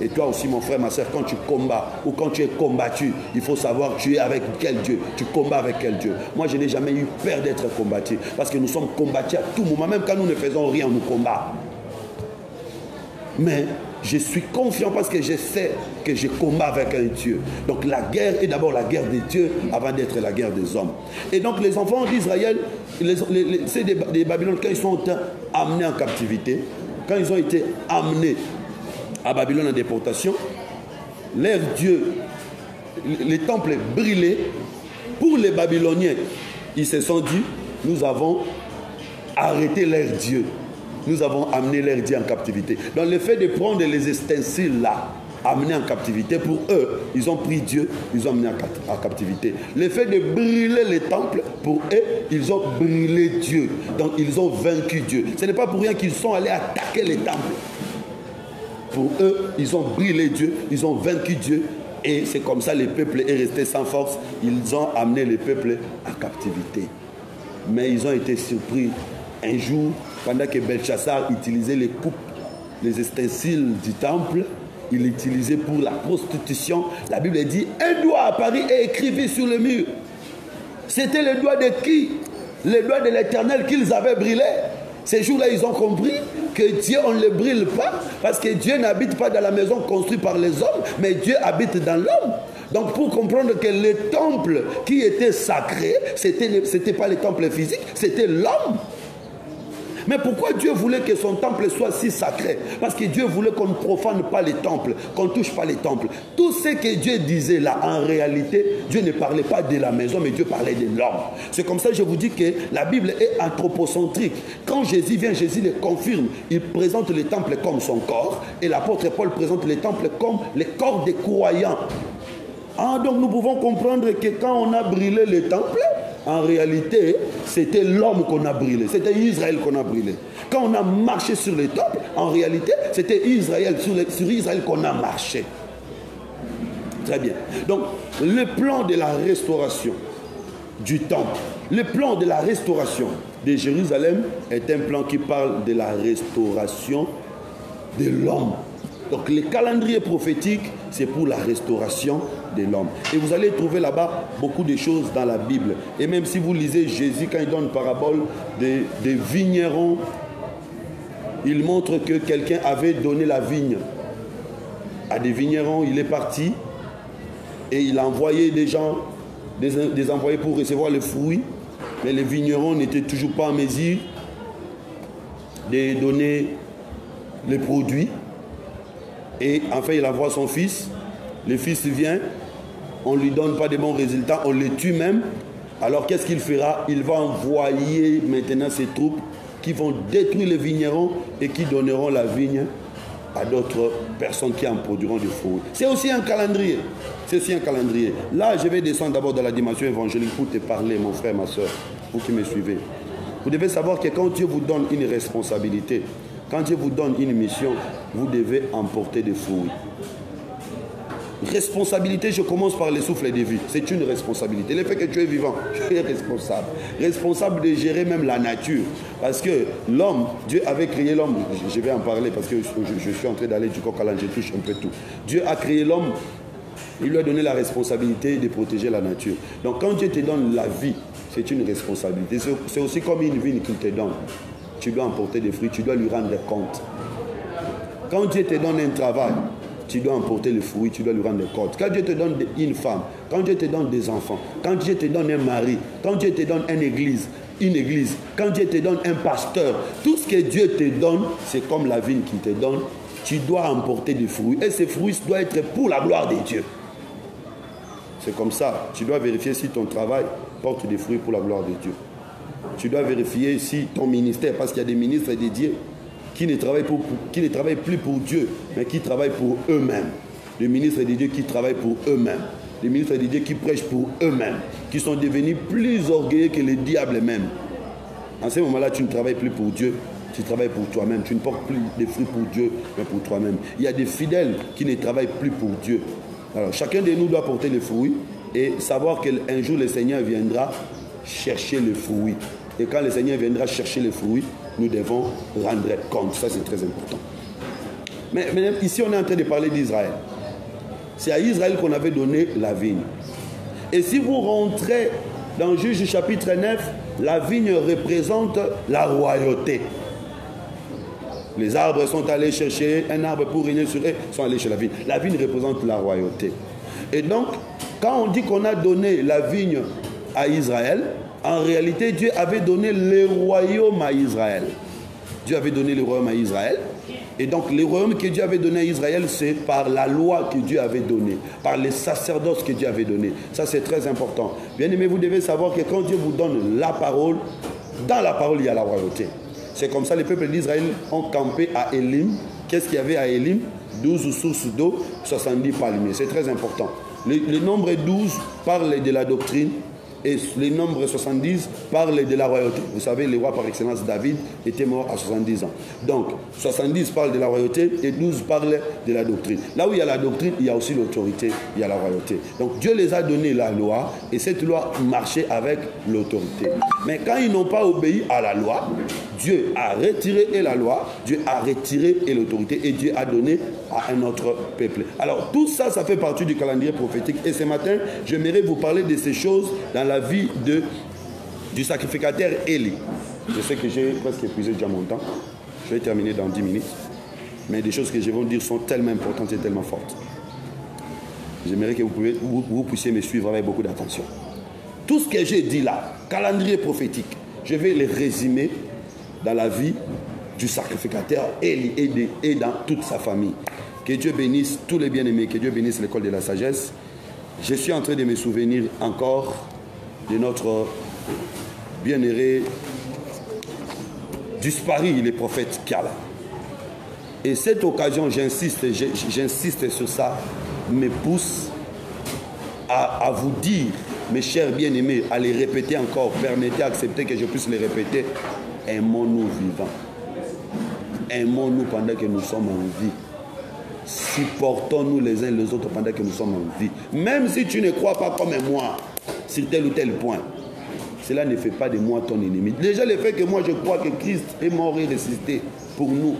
Et toi aussi, mon frère, ma soeur, quand tu combats ou quand tu es combattu, il faut savoir tu es avec quel Dieu, tu combats avec quel Dieu. Moi, je n'ai jamais eu peur d'être combattu, parce que nous sommes combattus à tout moment, même quand nous ne faisons rien, on nous combat. Mais je suis confiant parce que je sais que je combats avec un Dieu. Donc la guerre est d'abord la guerre des dieux avant d'être la guerre des hommes. Et donc les enfants d'Israël, c'est des Babyloniens, quand ils sont amenés en captivité, quand ils ont été amenés à Babylone en déportation, leur Dieu, les temples brûlés, pour les Babyloniens, ils se sont dit, nous avons arrêté leur Dieu. Nous avons amené leur Dieu en captivité. Donc le fait de prendre les ustensiles là, amenés en captivité, pour eux, ils ont pris Dieu, ils ont amené en captivité. Le fait de brûler les temples, pour eux, ils ont brûlé Dieu. Donc ils ont vaincu Dieu. Ce n'est pas pour rien qu'ils sont allés attaquer les temples. Pour eux, ils ont brûlé Dieu, ils ont vaincu Dieu. Et c'est comme ça le peuple est resté sans force. Ils ont amené le peuple en captivité. Mais ils ont été surpris. Un jour, pendant que Belchassar utilisait les coupes, les ustensiles du temple, il l'utilisait pour la prostitution. La Bible dit, un doigt apparut et écrivit sur le mur. C'était le doigt de qui? Le doigt de l'Éternel qu'ils avaient brûlé. Ces jours-là, ils ont compris que Dieu, on ne le brûle pas, parce que Dieu n'habite pas dans la maison construite par les hommes, mais Dieu habite dans l'homme. Donc pour comprendre que le temple qui était sacré, c'était pas le temple physique, c'était l'homme. Mais pourquoi Dieu voulait que son temple soit si sacré? Parce que Dieu voulait qu'on ne profane pas les temples, qu'on ne touche pas les temples. Tout ce que Dieu disait là, en réalité, Dieu ne parlait pas de la maison, mais Dieu parlait de l'homme. C'est comme ça que je vous dis que la Bible est anthropocentrique. Quand Jésus vient, Jésus le confirme. Il présente les temples comme son corps, et l'apôtre Paul présente les temples comme les corps des croyants. Ah, donc nous pouvons comprendre que quand on a brûlé les temples, en réalité, c'était l'homme qu'on a brûlé. C'était Israël qu'on a brûlé. Quand on a marché sur les temples, en réalité, c'était Israël, sur Israël qu'on a marché. Très bien. Donc, le plan de la restauration du temple, le plan de la restauration de Jérusalem est un plan qui parle de la restauration de l'homme. Donc les calendriers prophétiques, c'est pour la restauration de l'homme. Et vous allez trouver là-bas beaucoup de choses dans la Bible. Et même si vous lisez Jésus, quand il donne une parabole des vignerons, il montre que quelqu'un avait donné la vigne à des vignerons. Il est parti et il a envoyé des gens, des envoyés pour recevoir les fruits. Mais les vignerons n'étaient toujours pas en mesure de donner les produits. Et enfin, il envoie son fils. Le fils vient, on ne lui donne pas de bons résultats, on le tue même. Alors qu'est-ce qu'il fera? Il va envoyer maintenant ses troupes qui vont détruire les vignerons et qui donneront la vigne à d'autres personnes qui en produiront du fruit. C'est aussi un calendrier. C'est aussi un calendrier. Là, je vais descendre d'abord dans la dimension évangélique pour te parler, mon frère, ma soeur, vous qui me suivez. Vous devez savoir que quand Dieu vous donne une responsabilité, quand Dieu vous donne une mission, vous devez emporter des fruits. Responsabilité, je commence par le souffle de vie. C'est une responsabilité. Le fait que tu es vivant, tu es responsable. Responsable de gérer même la nature. Parce que l'homme, Dieu avait créé l'homme. Je vais en parler parce que je suis en train d'aller du coq à l'âne, je touche un peu tout. Dieu a créé l'homme. Il lui a donné la responsabilité de protéger la nature. Donc quand Dieu te donne la vie, c'est une responsabilité. C'est aussi comme une vigne qu'il te donne. Tu dois emporter des fruits, tu dois lui rendre compte. Quand Dieu te donne un travail, tu dois emporter le fruit, tu dois lui rendre compte. Quand Dieu te donne une femme, quand Dieu te donne des enfants, quand Dieu te donne un mari, quand Dieu te donne une église, quand Dieu te donne un pasteur, tout ce que Dieu te donne, c'est comme la vigne qu'il te donne, tu dois emporter des fruits. Et ces fruits doivent être pour la gloire de Dieu. C'est comme ça. Tu dois vérifier si ton travail porte des fruits pour la gloire de Dieu. Tu dois vérifier si ton ministère, parce qu'il y a des ministres dédiés qui ne travaillent plus pour Dieu, mais qui travaillent pour eux-mêmes. Les ministres de Dieu qui travaillent pour eux-mêmes. Les ministres de Dieu qui prêchent pour eux-mêmes. Qui sont devenus plus orgueilleux que le diable même. En ce moment-là, tu ne travailles plus pour Dieu, tu travailles pour toi-même. Tu ne portes plus des fruits pour Dieu, mais pour toi-même. Il y a des fidèles qui ne travaillent plus pour Dieu. Alors, chacun de nous doit porter les fruits et savoir qu'un jour, le Seigneur viendra chercher le fruit. Et quand le Seigneur viendra chercher les fruits, nous devons rendre compte. Ça, c'est très important. Mais ici, on est en train de parler d'Israël. C'est à Israël qu'on avait donné la vigne. Et si vous rentrez dans Juge chapitre 9, la vigne représente la royauté. Les arbres sont allés chercher un arbre pour régner sur eux, sont allés chez la vigne. La vigne représente la royauté. Et donc, quand on dit qu'on a donné la vigne à Israël, en réalité, Dieu avait donné le royaume à Israël. Dieu avait donné le royaume à Israël. Et donc, le royaume que Dieu avait donné à Israël, c'est par la loi que Dieu avait donnée, par les sacerdoces que Dieu avait donné. Ça, c'est très important. Bien aimé, vous devez savoir que quand Dieu vous donne la parole, dans la parole, il y a la royauté. C'est comme ça, les peuples d'Israël ont campé à Élim. Qu'est-ce qu'il y avait à Élim? 12 sources d'eau, 70 palmiers. C'est très important. Le nombre 12 parle de la doctrine. Et le nombre 70 parle de la royauté. Vous savez, le roi par excellence David était mort à 70 ans. Donc, 70 parle de la royauté et 12 parle de la doctrine. Là où il y a la doctrine, il y a aussi l'autorité, il y a la royauté. Donc, Dieu les a donné la loi et cette loi marchait avec l'autorité. Mais quand ils n'ont pas obéi à la loi, Dieu a retiré et la loi, Dieu a retiré et l'autorité et Dieu a donné à un autre peuple. Alors, tout ça, ça fait partie du calendrier prophétique. Et ce matin, j'aimerais vous parler de ces choses dans la vie du sacrificateur Élie. Je sais que j'ai presque épuisé déjà mon temps. Je vais terminer dans 10 minutes. Mais des choses que je vais vous dire sont tellement importantes et tellement fortes. J'aimerais que vous puissiez me suivre avec beaucoup d'attention. Tout ce que j'ai dit là, calendrier prophétique, je vais les résumer dans la vie du sacrificateur Élie et dans toute sa famille. Que Dieu bénisse tous les bien-aimés, que Dieu bénisse l'école de la sagesse. Je suis en train de me souvenir encore de notre bien-aimé disparu, le prophète Kala. Et cette occasion, j'insiste sur ça, me pousse à vous dire, mes chers bien-aimés, à les répéter encore, permettez, acceptez que je puisse les répéter. Aimons-nous vivants. Aimons-nous pendant que nous sommes en vie. Supportons-nous les uns les autres pendant que nous sommes en vie. Même si tu ne crois pas comme moi sur tel ou tel point, cela ne fait pas de moi ton ennemi. Déjà le fait que moi je crois que Christ est mort et ressuscité pour nous,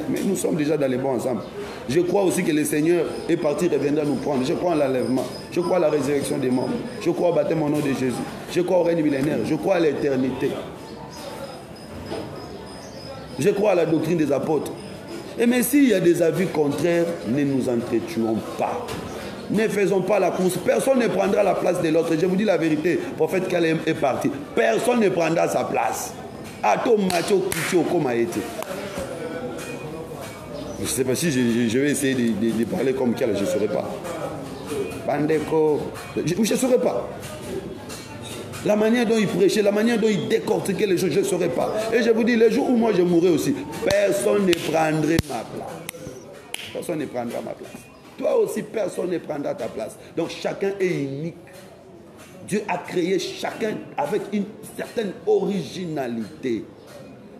Mais nous sommes déjà dans les bons ensemble. Je crois aussi que le Seigneur est parti, reviendra nous prendre. Je crois en l'enlèvement. Je crois à la résurrection des morts. Je crois au baptême au nom de Jésus. Je crois au règne millénaire. Je crois à l'éternité. Je crois à la doctrine des apôtres. Et mais s'il y a des avis contraires, ne nous entretuons pas. Ne faisons pas la course. Personne ne prendra la place de l'autre. Je vous dis la vérité. Le prophète Caleb est parti. Personne ne prendra sa place. Je ne sais pas si je vais essayer de parler comme Caleb. Je ne saurais pas. Bandeko. Je ne saurais pas. La manière dont il prêchait, la manière dont il décortiquait les choses, je ne saurais pas. Et je vous dis, le jour où moi je mourrai aussi, personne ne prendra ma place. Personne ne prendra ma place. Toi aussi, personne ne prendra ta place. Donc chacun est unique. Dieu a créé chacun avec une certaine originalité.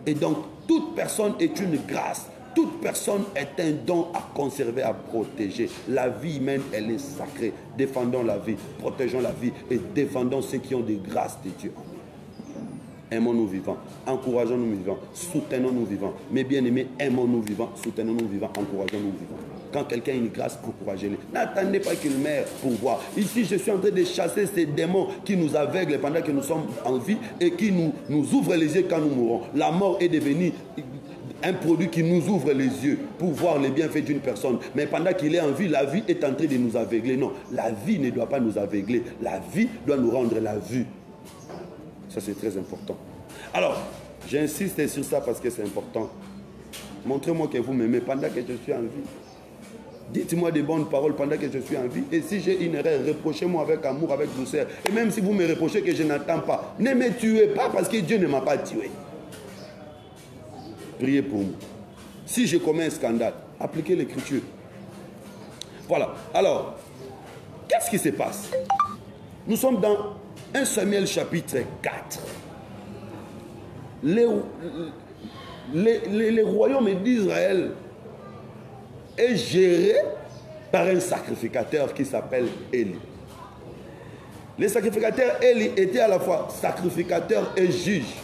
Et donc, toute personne est une grâce. Toute personne est un don à conserver, à protéger. La vie humaine, elle est sacrée. Défendons la vie, protégeons la vie et défendons ceux qui ont des grâces de Dieu. Aimons-nous vivants, encourageons-nous vivants, soutenons-nous vivants. Mes bien-aimés, aimons-nous vivants, soutenons-nous vivants, encourageons-nous vivants. Quand quelqu'un a une grâce, encouragez-le. N'attendez pas qu'il meure pour voir. Ici, je suis en train de chasser ces démons qui nous aveuglent pendant que nous sommes en vie et qui nous ouvrent les yeux quand nous mourrons. La mort est devenue un produit qui nous ouvre les yeux pour voir les bienfaits d'une personne. Mais pendant qu'il est en vie, la vie est en train de nous aveugler. Non, la vie ne doit pas nous aveugler. La vie doit nous rendre la vue. Ça, c'est très important. Alors, j'insiste sur ça parce que c'est important. Montrez-moi que vous m'aimez pendant que je suis en vie. Dites-moi des bonnes paroles pendant que je suis en vie. Et si j'ai une erreur, reprochez-moi avec amour, avec douceur. Et même si vous me reprochez que je n'entends pas, ne me tuez pas parce que Dieu ne m'a pas tué. Priez pour moi. Si je commets un scandale, appliquez l'écriture. Voilà. Alors, qu'est-ce qui se passe? Nous sommes dans 1 Samuel chapitre 4. Les royaumes d'Israël est géré par un sacrificateur qui s'appelle Élie. Le sacrificateur Élie était à la fois sacrificateur et juge.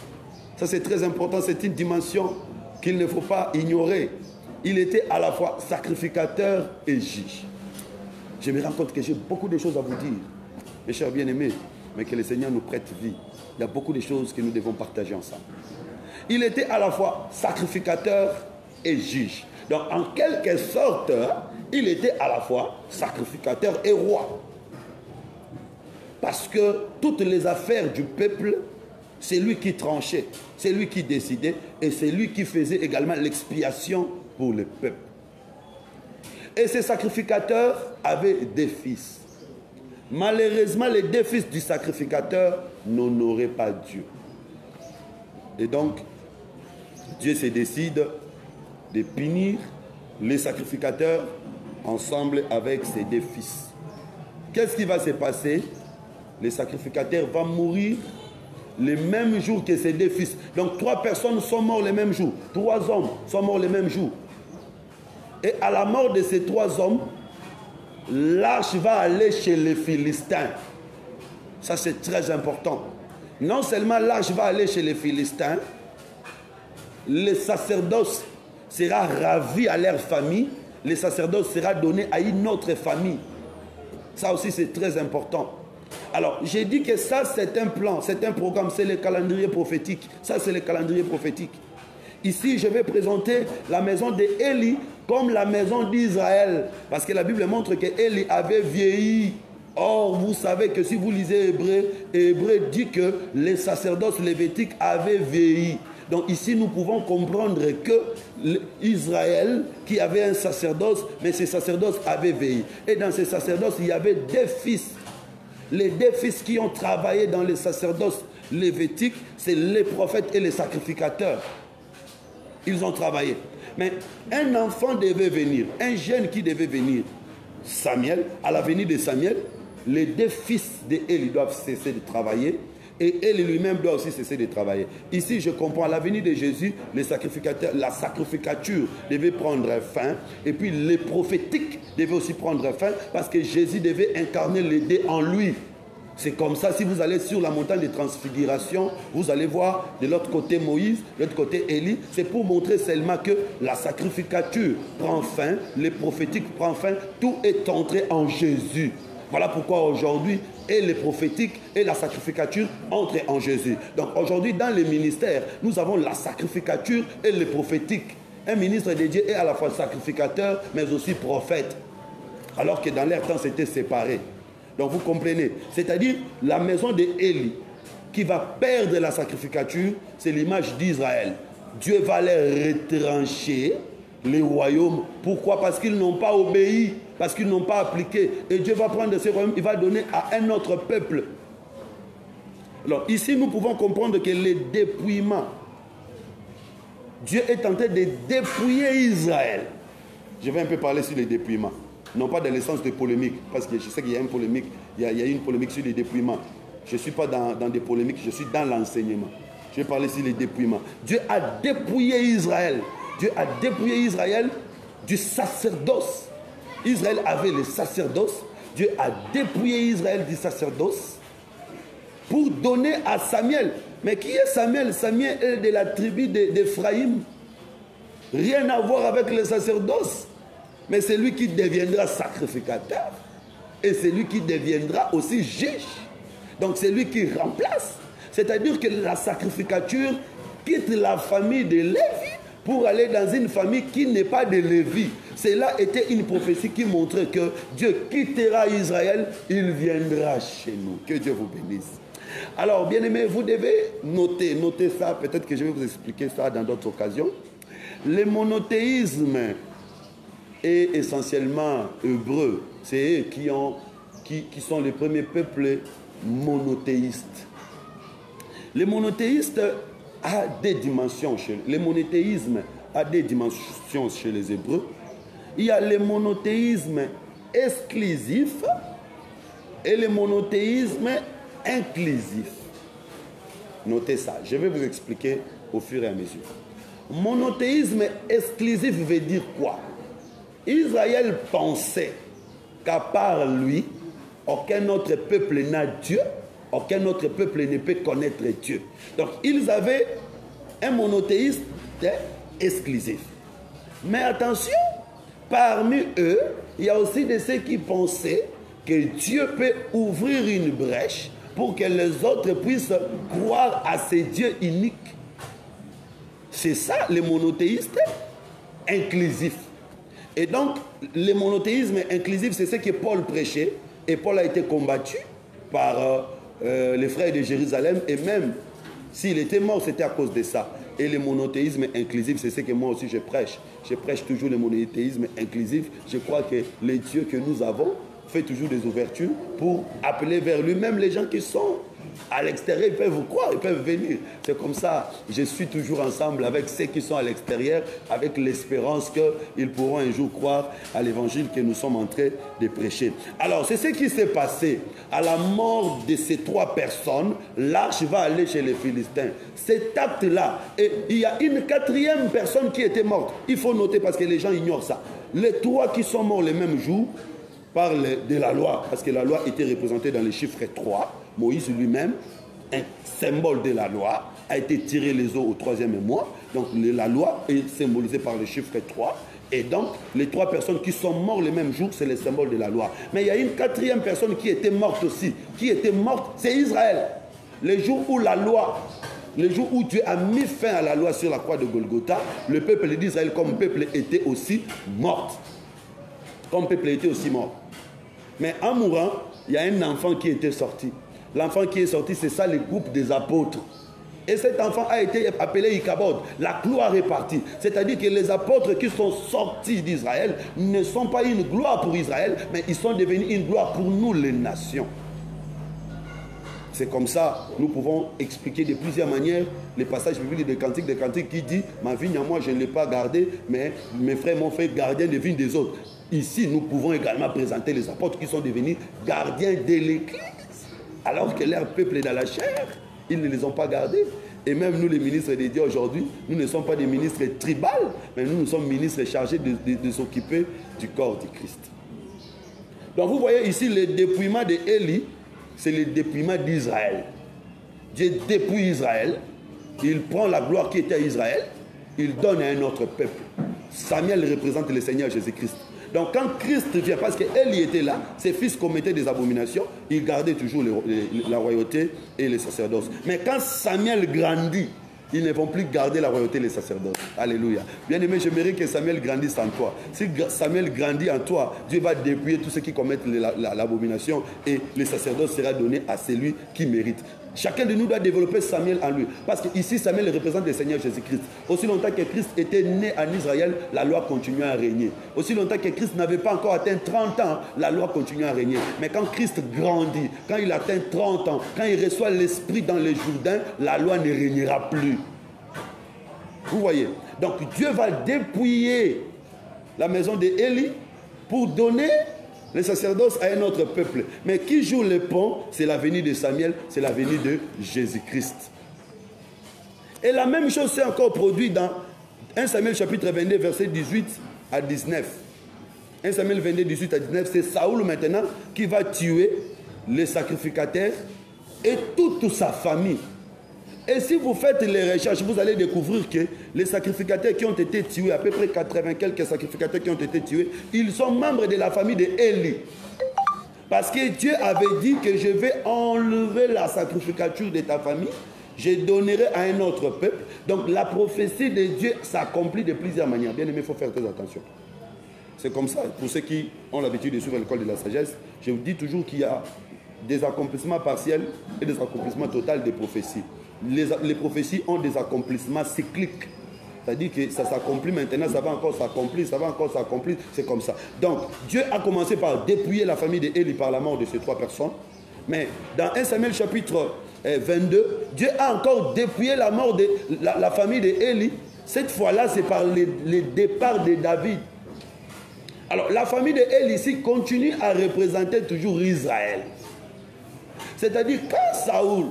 Ça c'est très important, c'est une dimension qu'il ne faut pas ignorer. Il était à la fois sacrificateur et juge. Je me rends compte que j'ai beaucoup de choses à vous dire, mes chers bien-aimés, mais que le Seigneur nous prête vie. Il y a beaucoup de choses que nous devons partager ensemble. Il était à la fois sacrificateur et juge. Donc, en quelque sorte, il était à la fois sacrificateur et roi. Parce que toutes les affaires du peuple, c'est lui qui tranchait, c'est lui qui décidait et c'est lui qui faisait également l'expiation pour le peuple. Et ces sacrificateurs avaient des fils. Malheureusement, les deux fils du sacrificateur n'honoraient pas Dieu. Et donc, Dieu se décide de punir les sacrificateurs ensemble avec ses deux fils. Qu'est-ce qui va se passer? Les sacrificateurs vont mourir le même jour que ses deux fils. Donc 3 personnes sont mortes le même jour. 3 hommes sont morts le même jour. Et à la mort de ces 3 hommes, l'arche va aller chez les Philistins. Ça c'est très important. Non seulement l'arche va aller chez les Philistins, le sacerdoce sera ravi à leur famille, le sacerdoce sera donné à une autre famille. Ça aussi c'est très important. Alors j'ai dit que ça c'est un plan, c'est un programme, c'est le calendrier prophétique. Ça c'est le calendrier prophétique. Ici je vais présenter la maison d'Élie comme la maison d'Israël. Parce que la Bible montre que Élie avait vieilli. Or, vous savez que si vous lisez Hébreu dit que les sacerdoces lévitiques avaient vieilli. Donc ici, nous pouvons comprendre que Israël, qui avait un sacerdoce, mais ces sacerdoces avaient vieilli. Et dans ces sacerdoces, il y avait 2 fils. Les 2 fils qui ont travaillé dans les sacerdoces lévitiques, c'est les prophètes et les sacrificateurs. Ils ont travaillé. Mais un enfant devait venir, un jeune qui devait venir, Samuel, à la venue de Samuel, les 2 fils d'Élie doivent cesser de travailler et Élie lui-même doit aussi cesser de travailler. Ici, je comprends, à la venue de Jésus, les sacrificateurs, la sacrificature devait prendre fin et puis les prophétiques devaient aussi prendre fin parce que Jésus devait incarner les 2 en lui. C'est comme ça, si vous allez sur la montagne de transfiguration, vous allez voir de l'autre côté Moïse, de l'autre côté Élie. C'est pour montrer seulement que la sacrificature prend fin, les prophétiques prend fin, tout est entré en Jésus. Voilà pourquoi aujourd'hui, et les prophétiques et la sacrificature entrent en Jésus. Donc aujourd'hui, dans les ministères, nous avons la sacrificature et les prophétiques. Un ministre de Dieu est à la fois sacrificateur, mais aussi prophète. Alors que dans leur temps, c'était séparé. Donc vous comprenez. C'est-à-dire, la maison d'Élie, qui va perdre la sacrificature, c'est l'image d'Israël. Dieu va les retrancher, les royaumes. Pourquoi? Parce qu'ils n'ont pas obéi, parce qu'ils n'ont pas appliqué. Et Dieu va prendre ces royaumes, il va donner à un autre peuple. Alors ici, nous pouvons comprendre que le dépouillement, Dieu est en train de dépouiller Israël. Je vais un peu parler sur les dépouillements. Non pas dans le sens de polémique, parce que je sais qu'il y a une polémique, il y a une polémique sur les dépouillements. Je ne suis pas dans des polémiques, je suis dans l'enseignement. Je vais parler sur les dépouillements. Dieu a dépouillé Israël. Dieu a dépouillé Israël du sacerdoce. Israël avait le sacerdoce. Dieu a dépouillé Israël du sacerdoce pour donner à Samuel. Mais qui est Samuel? Samuel est de la tribu d'Éphraïm. Rien à voir avec le sacerdoce. Mais c'est lui qui deviendra sacrificateur. Et c'est lui qui deviendra aussi juge. Donc c'est lui qui remplace. C'est-à-dire que la sacrificature quitte la famille de Lévi pour aller dans une famille qui n'est pas de Lévi. Cela était une prophétie qui montrait que Dieu quittera Israël, il viendra chez nous. Que Dieu vous bénisse. Alors, bien-aimés, vous devez noter ça. Peut-être que je vais vous expliquer ça dans d'autres occasions. Le monothéisme est essentiellement hébreu. C'est eux qui sont les premiers peuples monothéistes. Le monothéiste a des dimensions. Le monothéisme a des dimensions chez les Hébreux. Il y a le monothéisme exclusif et le monothéisme inclusif. Notez ça. Je vais vous expliquer au fur et à mesure. Monothéisme exclusif veut dire quoi? Israël pensait qu'à part lui, aucun autre peuple n'a Dieu, aucun autre peuple ne peut connaître Dieu. Donc, ils avaient un monothéisme exclusif. Mais attention, parmi eux, il y a aussi de ceux qui pensaient que Dieu peut ouvrir une brèche pour que les autres puissent croire à ces dieux uniques. C'est ça, le monothéisme inclusif. Et donc, le monothéisme inclusif, c'est ce que Paul prêchait. Et Paul a été combattu par les frères de Jérusalem. Et même s'il était mort, c'était à cause de ça. Et le monothéisme inclusif, c'est ce que moi aussi je prêche. Je prêche toujours le monothéisme inclusif. Je crois que les dieux que nous avons fait toujours des ouvertures pour appeler vers lui-même les gens qui sont à l'extérieur. Ils peuvent vous croire, ils peuvent venir. C'est comme ça, je suis toujours ensemble avec ceux qui sont à l'extérieur, avec l'espérance qu'ils pourront un jour croire à l'évangile que nous sommes en train de prêcher. Alors, c'est ce qui s'est passé. À la mort de ces trois personnes, l'arche va aller chez les Philistins. Cet acte-là, et il y a une quatrième personne qui était morte. Il faut noter parce que les gens ignorent ça. Les trois qui sont morts le même jour parlent de la loi, parce que la loi était représentée dans le chiffre 3. Moïse lui-même, un symbole de la loi, a été tiré les eaux au 3e mois. Donc la loi est symbolisée par le chiffre 3. Et donc les trois personnes qui sont mortes le même jour, c'est le symbole de la loi. Mais il y a une quatrième personne qui était morte aussi. Qui était morte, c'est Israël. Le jour où la loi, le jour où Dieu a mis fin à la loi sur la croix de Golgotha, le peuple d'Israël comme peuple était aussi mort. Comme peuple était aussi mort. Mais en mourant, il y a un enfant qui était sorti. L'enfant qui est sorti, c'est ça le groupe des apôtres. Et cet enfant a été appelé Ichabod. La gloire est partie. C'est-à-dire que les apôtres qui sont sortis d'Israël ne sont pas une gloire pour Israël, mais ils sont devenus une gloire pour nous, les nations. C'est comme ça, nous pouvons expliquer de plusieurs manières les passages bibliques des Cantiques qui dit « Ma vigne à moi, je ne l'ai pas gardée, mais mes frères m'ont fait gardien des vignes des autres. » Ici, nous pouvons également présenter les apôtres qui sont devenus gardiens de l'Église. Alors que leur peuple est dans la chair, ils ne les ont pas gardés. Et même nous, les ministres de Dieu aujourd'hui, nous ne sommes pas des ministres tribales, mais nous sommes ministres chargés de s'occuper du corps du Christ. Donc vous voyez ici le dépouillement d'Élie c'est le dépouillement d'Israël. Dieu dépouille Israël, il prend la gloire qui était à Israël, il donne à un autre peuple. Samuel représente le Seigneur Jésus-Christ. Donc quand Christ vient, parce qu'Élie était là, ses fils commettaient des abominations, il gardait toujours la royauté et les sacerdoces. Mais quand Samuel grandit, ils ne vont plus garder la royauté et les sacerdoces. Alléluia. Bien aimé, j'aimerais que Samuel grandisse en toi. Si Samuel grandit en toi, Dieu va dépouiller tous ceux qui commettent l'abomination et les sacerdoces sera donné à celui qui mérite. Chacun de nous doit développer Samuel en lui. Parce qu'ici, Samuel représente le Seigneur Jésus-Christ. Aussi longtemps que Christ était né en Israël, la loi continuait à régner. Aussi longtemps que Christ n'avait pas encore atteint 30 ans, la loi continuait à régner. Mais quand Christ grandit, quand il atteint 30 ans, quand il reçoit l'Esprit dans les Jourdains, la loi ne régnera plus. Vous voyez? Donc Dieu va dépouiller la maison d'Élie pour donner les sacerdoces à un autre peuple. Mais qui joue le pont? C'est la venue de Samuel, c'est la venue de Jésus-Christ. Et la même chose s'est encore produite dans 1 Samuel chapitre 22, verset 18 à 19. 1 Samuel 22, 18 à 19, c'est Saoul maintenant qui va tuer les sacrificateurs et toute sa famille. Et si vous faites les recherches, vous allez découvrir que les sacrificateurs qui ont été tués, à peu près 80 quelques sacrificateurs qui ont été tués, ils sont membres de la famille d'Élie. Parce que Dieu avait dit que je vais enlever la sacrificature de ta famille, je donnerai à un autre peuple. Donc la prophétie de Dieu s'accomplit de plusieurs manières. Bien aimé, il faut faire très attention. C'est comme ça, pour ceux qui ont l'habitude de suivre l'école de la sagesse, je vous dis toujours qu'il y a des accomplissements partiels et des accomplissements totaux des prophéties. Les prophéties ont des accomplissements cycliques. C'est-à-dire que ça s'accomplit maintenant, ça va encore s'accomplir, ça va encore s'accomplir, c'est comme ça. Donc, Dieu a commencé par dépouiller la famille d'Élie par la mort de ces 3 personnes. Mais dans 1 Samuel chapitre 22, Dieu a encore dépouillé la mort de la famille d'Élie. Cette fois-là, c'est par le départ de David. Alors, la famille d'Élie ici continue à représenter toujours Israël. C'est-à-dire, quand Saoul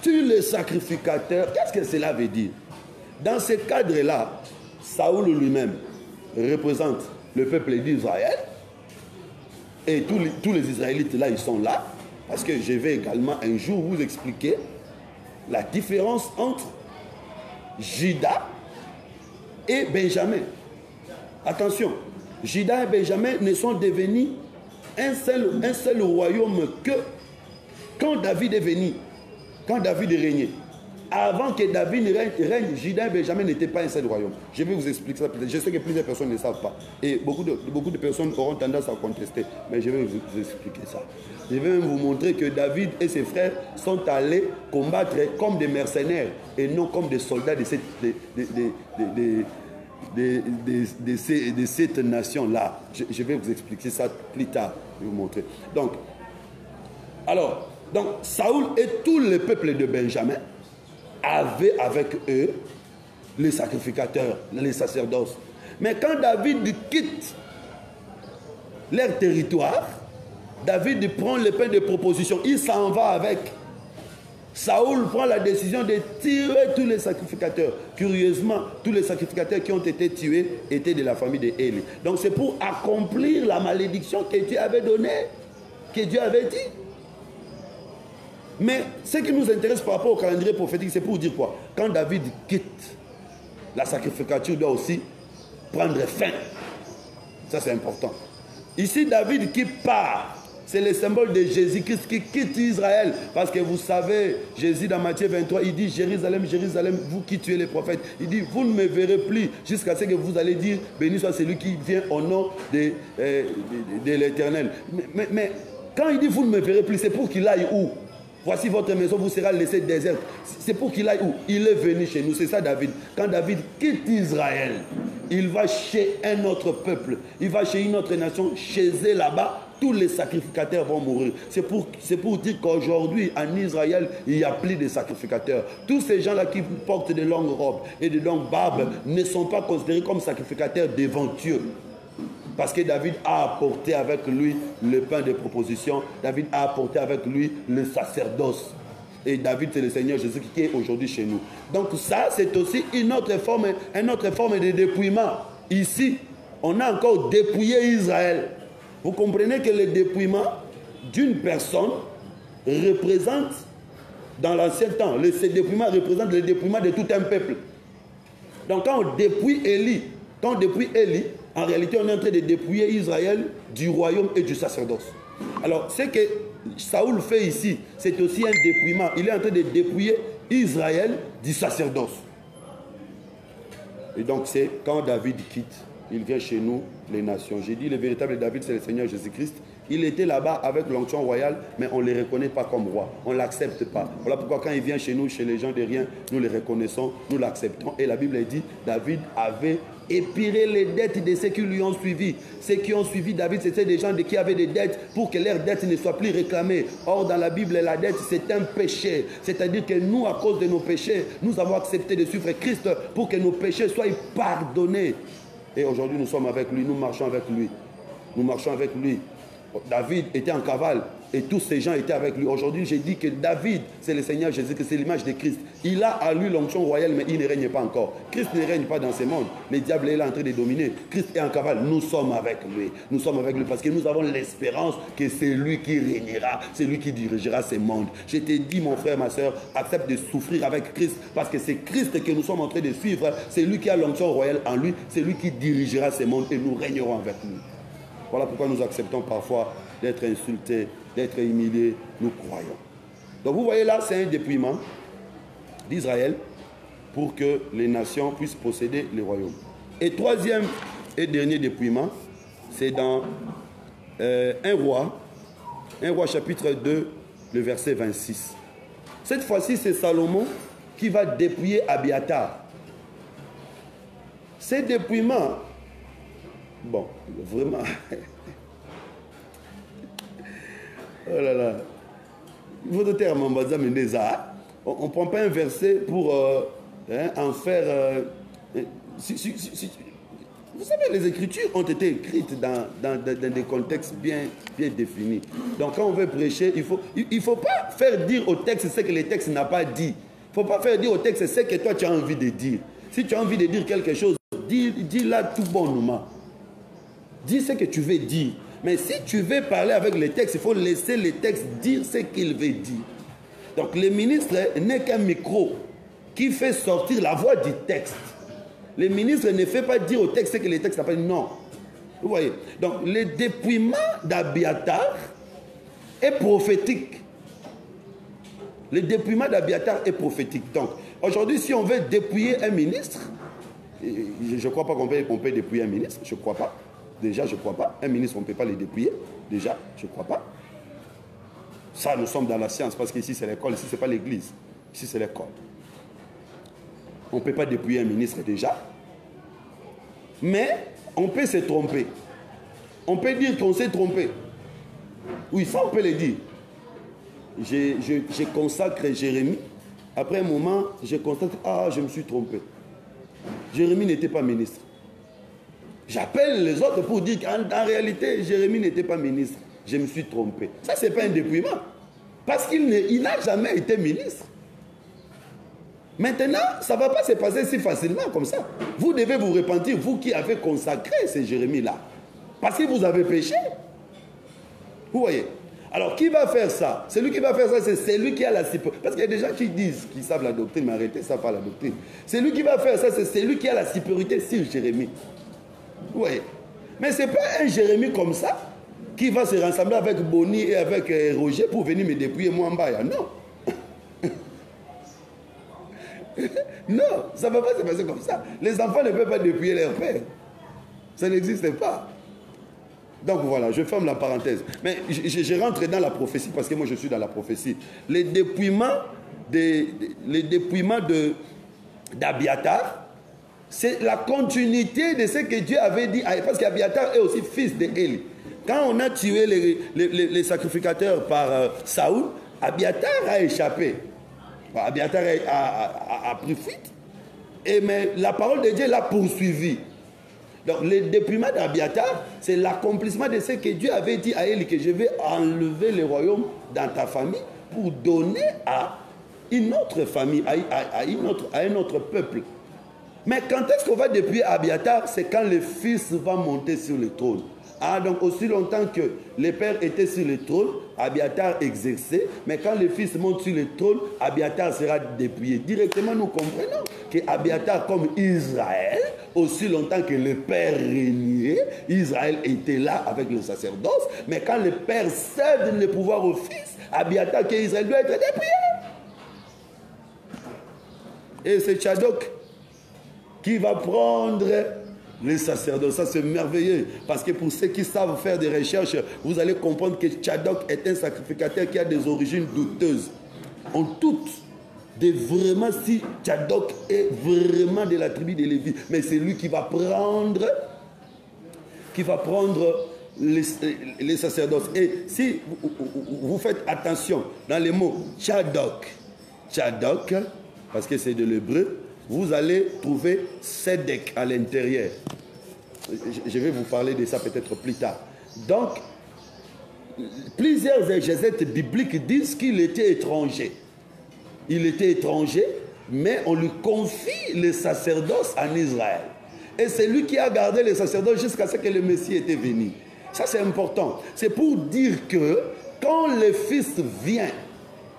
tue les sacrificateurs, qu'est-ce que cela veut dire? Dans ce cadre-là, Saoul lui-même représente le peuple d'Israël. Et tous les Israélites là, ils sont là. Parce que je vais également un jour vous expliquer la différence entre Juda et Benjamin. Attention, Juda et Benjamin ne sont devenus un seul royaume que quand David est venu. Quand David est régné, avant que David règne, Juda et Benjamin n'étaient pas un seul royaume. Je vais vous expliquer ça. Je sais que plusieurs personnes ne savent pas. Et beaucoup de personnes auront tendance à contester. Mais je vais vous expliquer ça. Je vais même vous montrer que David et ses frères sont allés combattre comme des mercenaires et non comme des soldats de cette nation-là. Je vais vous expliquer ça plus tard. Je vais vous montrer. Donc, Saoul et tout le peuple de Benjamin avaient avec eux les sacrificateurs, les sacerdoces. Mais quand David quitte leur territoire, David prend le pain de proposition, il s'en va avec. Saoul prend la décision de tirer tous les sacrificateurs. Curieusement, tous les sacrificateurs qui ont été tués étaient de la famille d'Élie. Donc c'est pour accomplir la malédiction que Dieu avait donnée, que Dieu avait dit. Mais ce qui nous intéresse par rapport au calendrier prophétique, c'est pour dire quoi? Quand David quitte, la sacrificature doit aussi prendre fin. Ça, c'est important. Ici, David qui part, c'est le symbole de Jésus-Christ qui quitte Israël. Parce que vous savez, Jésus dans Matthieu 23, il dit, Jérusalem, Jérusalem, vous qui tuez les prophètes. Il dit, vous ne me verrez plus jusqu'à ce que vous allez dire, béni soit celui qui vient au nom de l'Éternel. Mais quand il dit, vous ne me verrez plus, c'est pour qu'il aille où? Voici votre maison vous sera laissée déserte. C'est pour qu'il aille où? Il est venu chez nous. C'est ça David. Quand David quitte Israël, il va chez un autre peuple. Il va chez une autre nation. Chez eux là-bas, tous les sacrificateurs vont mourir. C'est pour dire qu'aujourd'hui, en Israël, il n'y a plus de sacrificateurs. Tous ces gens-là qui portent de longues robes et de longues barbes ne sont pas considérés comme sacrificateurs devant Dieu. Parce que David a apporté avec lui le pain de proposition. David a apporté avec lui le sacerdoce. Et David, c'est le Seigneur Jésus qui est aujourd'hui chez nous. Donc ça, c'est aussi une autre forme de dépouillement. Ici, on a encore dépouillé Israël. Vous comprenez que le dépouillement d'une personne représente, dans l'ancien temps, ce dépouillement représente le dépouillement de tout un peuple. Donc quand on dépouille Élie, en réalité on est en train de dépouiller Israël du royaume et du sacerdoce. Alors ce que Saoul fait ici, c'est aussi un dépouillement. Il est en train de dépouiller Israël du sacerdoce. Et donc c'est quand David quitte, il vient chez nous, les nations. J'ai dit le véritable David, c'est le Seigneur Jésus-Christ. Il était là-bas avec l'onction royale, mais on ne les reconnaît pas comme roi. On ne l'accepte pas. Voilà pourquoi quand il vient chez nous, chez les gens de rien, nous les reconnaissons, nous l'acceptons. Et la Bible dit, David avait épiré les dettes de ceux qui lui ont suivi. Ceux qui ont suivi David, c'était des gens qui avaient des dettes pour que leurs dettes ne soient plus réclamées. Or, dans la Bible, la dette, c'est un péché. C'est-à-dire que nous, à cause de nos péchés, nous avons accepté de suivre Christ pour que nos péchés soient pardonnés. Et aujourd'hui, nous sommes avec lui, nous marchons avec lui. Nous marchons avec lui. David était en cavale et tous ces gens étaient avec lui. Aujourd'hui, j'ai dit que David, c'est le Seigneur Jésus, que c'est l'image de Christ. Il a à lui l'onction royale, mais il ne règne pas encore. Christ ne règne pas dans ce monde. Le diable est là en train de dominer. Christ est en cavale. Nous sommes avec lui. Nous sommes avec lui parce que nous avons l'espérance que c'est lui qui régnera, c'est lui qui dirigera ce monde. Je t'ai dit, mon frère, ma soeur, accepte de souffrir avec Christ parce que c'est Christ que nous sommes en train de suivre. C'est lui qui a l'onction royale en lui. C'est lui qui dirigera ce monde et nous régnerons avec lui. Voilà pourquoi nous acceptons parfois d'être insultés, d'être humiliés, nous croyons. Donc vous voyez là, c'est un dépouillement d'Israël pour que les nations puissent posséder les royaumes. Et troisième et dernier dépouillement, c'est dans 1 roi chapitre 2, le verset 26. Cette fois-ci, c'est Salomon qui va dépouiller Abiathar. Ces dépouillements, bon, vraiment... Oh là là. Votre terme en bas, on ne prend pas un verset pour en faire... vous savez, les Écritures ont été écrites dans des contextes bien définis. Donc quand on veut prêcher, il faut pas faire dire au texte ce que le texte n'a pas dit. Il ne faut pas faire dire au texte ce que toi tu as envie de dire. Si tu as envie de dire quelque chose, dis-la tout bonnement. Dis ce que tu veux dire. Mais si tu veux parler avec les textes, il faut laisser les textes dire ce qu'il veut dire. Donc le ministre n'est qu'un micro qui fait sortir la voix du texte. Le ministre ne fait pas dire au texte ce que le texte n'a pas dit. Non. Vous voyez. Donc le dépouillement d'Abiathar est prophétique. Le dépouillement d'Abiathar est prophétique. Donc aujourd'hui, si on veut dépouiller un ministre, je ne crois pas qu'on peut dépouiller un ministre. Je ne crois pas. Déjà, je ne crois pas. Un ministre, on ne peut pas le dépouiller. Déjà, je ne crois pas. Ça, nous sommes dans la science, parce qu'ici, c'est l'école. Ici, ce n'est pas l'église. Ici, c'est l'école. On ne peut pas dépouiller un ministre déjà. Mais, on peut se tromper. On peut dire qu'on s'est trompé. Oui, ça, on peut le dire. Je consacre Jérémie. Après un moment, je constate, je me suis trompé. Jérémie n'était pas ministre. J'appelle les autres pour dire qu'en réalité, Jérémie n'était pas ministre. Je me suis trompé. Ça, ce n'est pas un dépouillement. Parce qu'il n'a jamais été ministre. Maintenant, ça ne va pas se passer si facilement comme ça. Vous devez vous repentir, vous qui avez consacré ce Jérémie-là. Parce que vous avez péché. Vous voyez? Alors, qui va faire ça? Celui qui va faire ça, c'est celui qui a la supériorité. Parce qu'il y a des gens qui disent qu'ils savent la doctrine, mais arrêtez, ça pas la doctrine. Celui qui va faire ça, c'est celui qui a la supériorité sur Jérémie. Oui. Mais ce n'est pas un Jérémie comme ça qui va se rassembler avec Bonnie et avec Roger pour venir me dépouiller moi en bas. Non. Non, ça ne va pas se passer comme ça. Les enfants ne peuvent pas dépouiller leur père. Ça n'existe pas. Donc voilà, je ferme la parenthèse. Mais je rentre dans la prophétie parce que moi je suis dans la prophétie. Les dépouillements d'Abiathar, c'est la continuité de ce que Dieu avait dit. Parce qu'Abiathar est aussi fils d'Élie. Quand on a tué les sacrificateurs par Saoul, Abiathar a échappé. Abiathar a pris fuite. Mais la parole de Dieu l'a poursuivi. Donc le dépouillement d'Abiathar, c'est l'accomplissement de ce que Dieu avait dit à Élie, que je vais enlever le royaume dans ta famille pour donner à une autre famille, à un autre peuple. Mais quand est-ce qu'on va dépouiller Abiathar? C'est quand le fils va monter sur le trône. Donc aussi longtemps que le père était sur le trône, Abiatar exerçait, mais quand le fils monte sur le trône, Abiatar sera dépouillé. Directement, nous comprenons que Abiatar, comme Israël, aussi longtemps que le père régnait, Israël était là avec le sacerdoce, mais quand le père cède le pouvoir au fils, Abiatar, que Israël doit être dépouillé. Et c'est Tchadok qui va prendre les sacerdoces. Ça, c'est merveilleux. Parce que pour ceux qui savent faire des recherches, vous allez comprendre que Tchadok est un sacrificateur qui a des origines douteuses. En toutes. De vraiment, si Tchadok est vraiment de la tribu de Lévi, mais c'est lui qui va prendre les sacerdoces. Et si vous faites attention dans les mots Tchadok, parce que c'est de l'hébreu, vous allez trouver Sédek à l'intérieur. Je vais vous parler de ça peut-être plus tard. Donc, plusieurs exégètes bibliques disent qu'il était étranger. Il était étranger, mais on lui confie le sacerdoce en Israël. Et c'est lui qui a gardé le sacerdoce jusqu'à ce que le Messie était venu. Ça, c'est important. C'est pour dire que quand le Fils vient,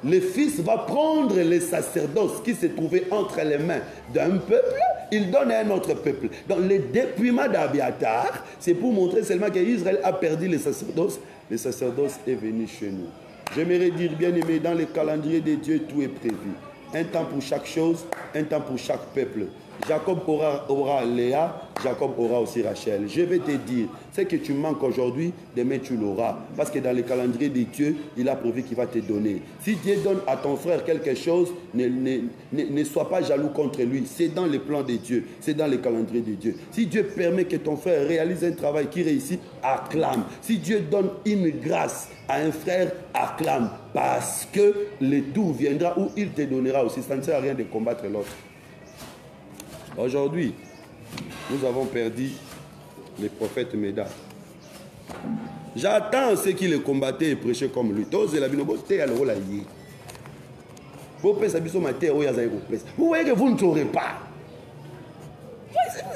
le Fils va prendre les sacerdoces qui se trouvaient entre les mains d'un peuple, il donne à un autre peuple. Donc le dépouillement d'Abiatar, c'est pour montrer seulement qu'Israël a perdu les sacerdoces. Le sacerdoce est venu chez nous. J'aimerais dire, bien aimé, dans le calendrier de Dieu, tout est prévu. Un temps pour chaque chose, un temps pour chaque peuple. Jacob aura Léa, Jacob aura aussi Rachel. Je vais te dire, ce que tu manques aujourd'hui, demain tu l'auras. Parce que dans le calendrier de Dieu, il a prévu qu'il va te donner. Si Dieu donne à ton frère quelque chose, ne sois pas jaloux contre lui. C'est dans le plan de Dieu, c'est dans le calendrier de Dieu. Si Dieu permet que ton frère réalise un travail qui réussit, acclame. Si Dieu donne une grâce à un frère, acclame. Parce que le tout viendra où il te donnera aussi. Ça ne sert à rien de combattre l'autre. Aujourd'hui, nous avons perdu le prophète Méda. J'attends ceux qui le combattaient et prêchaient comme lui. Vous voyez que vous ne saurez pas.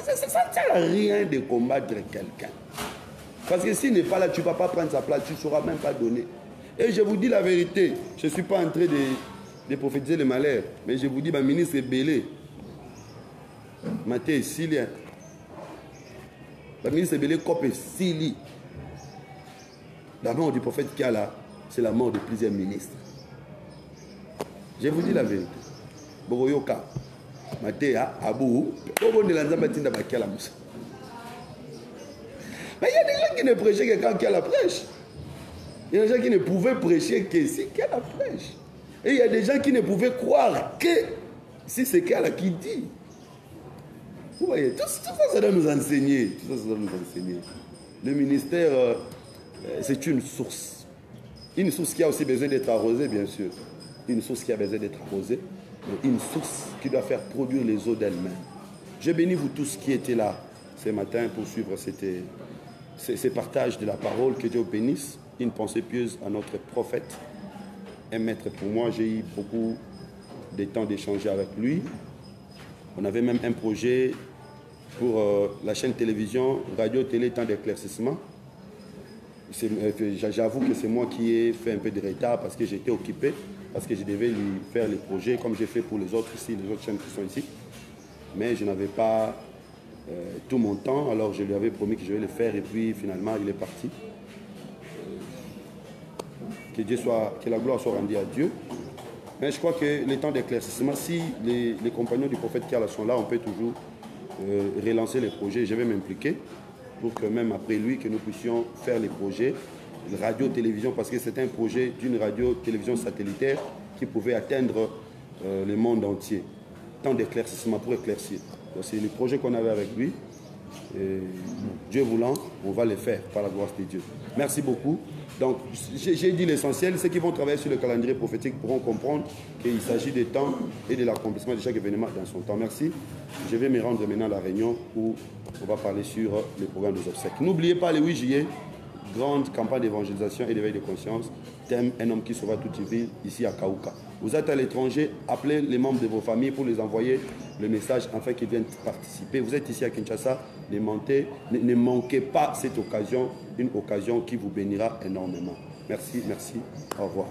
Ça ne sert à rien de combattre quelqu'un. Parce que s'il n'est pas là, tu ne vas pas prendre sa place, tu ne sauras même pas donner. Et je vous dis la vérité, je ne suis pas en train de prophétiser le malheur, mais je vous dis, ma ministre est Bélé. Maté Silien. La ministre Bélé Cop et Sili. La mort du prophète qu'il y a là, c'est la mort de plusieurs ministres. Je vous dis la vérité. Boroyoka. Maté Abou. Mais il y a des gens qui ne prêchaient que quand il y a la prêche. Il y a des gens qui ne pouvaient prêcher que si qu'il y a la prêche. Et il y a des gens qui ne pouvaient croire que si c'est qu'il y a la qui dit. Vous voyez, tout ça, ça doit nous enseigner. Tout ça, ça doit nous enseigner. Le ministère, c'est une source. Une source qui a aussi besoin d'être arrosée, bien sûr. Une source qui a besoin d'être arrosée. Mais une source qui doit faire produire les eaux d'elle-même. Je bénis vous tous qui étaient là ce matin pour suivre ces partages de la parole. Que Dieu bénisse. Une pensée pieuse à notre prophète. Un maître pour moi. J'ai eu beaucoup de temps d'échanger avec lui. On avait même un projet pour la chaîne télévision, radio, télé, temps d'éclaircissement. J'avoue que c'est moi qui ai fait un peu de retard parce que j'étais occupé, parce que je devais lui faire les projets comme j'ai fait pour les autres ici, les autres chaînes qui sont ici. Mais je n'avais pas tout mon temps, alors je lui avais promis que je vais le faire et puis finalement il est parti. Que la gloire soit rendue à Dieu. Mais je crois que les temps d'éclaircissement, si les compagnons du prophète Kiala sont là, on peut toujours relancer les projets. Je vais m'impliquer pour que même après lui, que nous puissions faire les projets radio-télévision, parce que c'est un projet d'une radio-télévision satellitaire qui pouvait atteindre le monde entier. Temps d'éclaircissement pour éclaircir. C'est le projet qu'on avait avec lui. Et Dieu voulant, on va le faire par la grâce de Dieu. Merci beaucoup. Donc, j'ai dit l'essentiel. Ceux qui vont travailler sur le calendrier prophétique pourront comprendre qu'il s'agit des temps et de l'accomplissement de chaque événement dans son temps. Merci. Je vais me rendre maintenant à la réunion où on va parler sur le programme des obsèques. N'oubliez pas le 8 juillet, grande campagne d'évangélisation et d'éveil de conscience. Thème, un homme qui sauva toute une ville, ici à Kaouka. Vous êtes à l'étranger, appelez les membres de vos familles pour les envoyer le message afin qu'ils viennent participer. Vous êtes ici à Kinshasa, ne manquez pas cette occasion, une occasion qui vous bénira énormément. Merci, merci. Au revoir.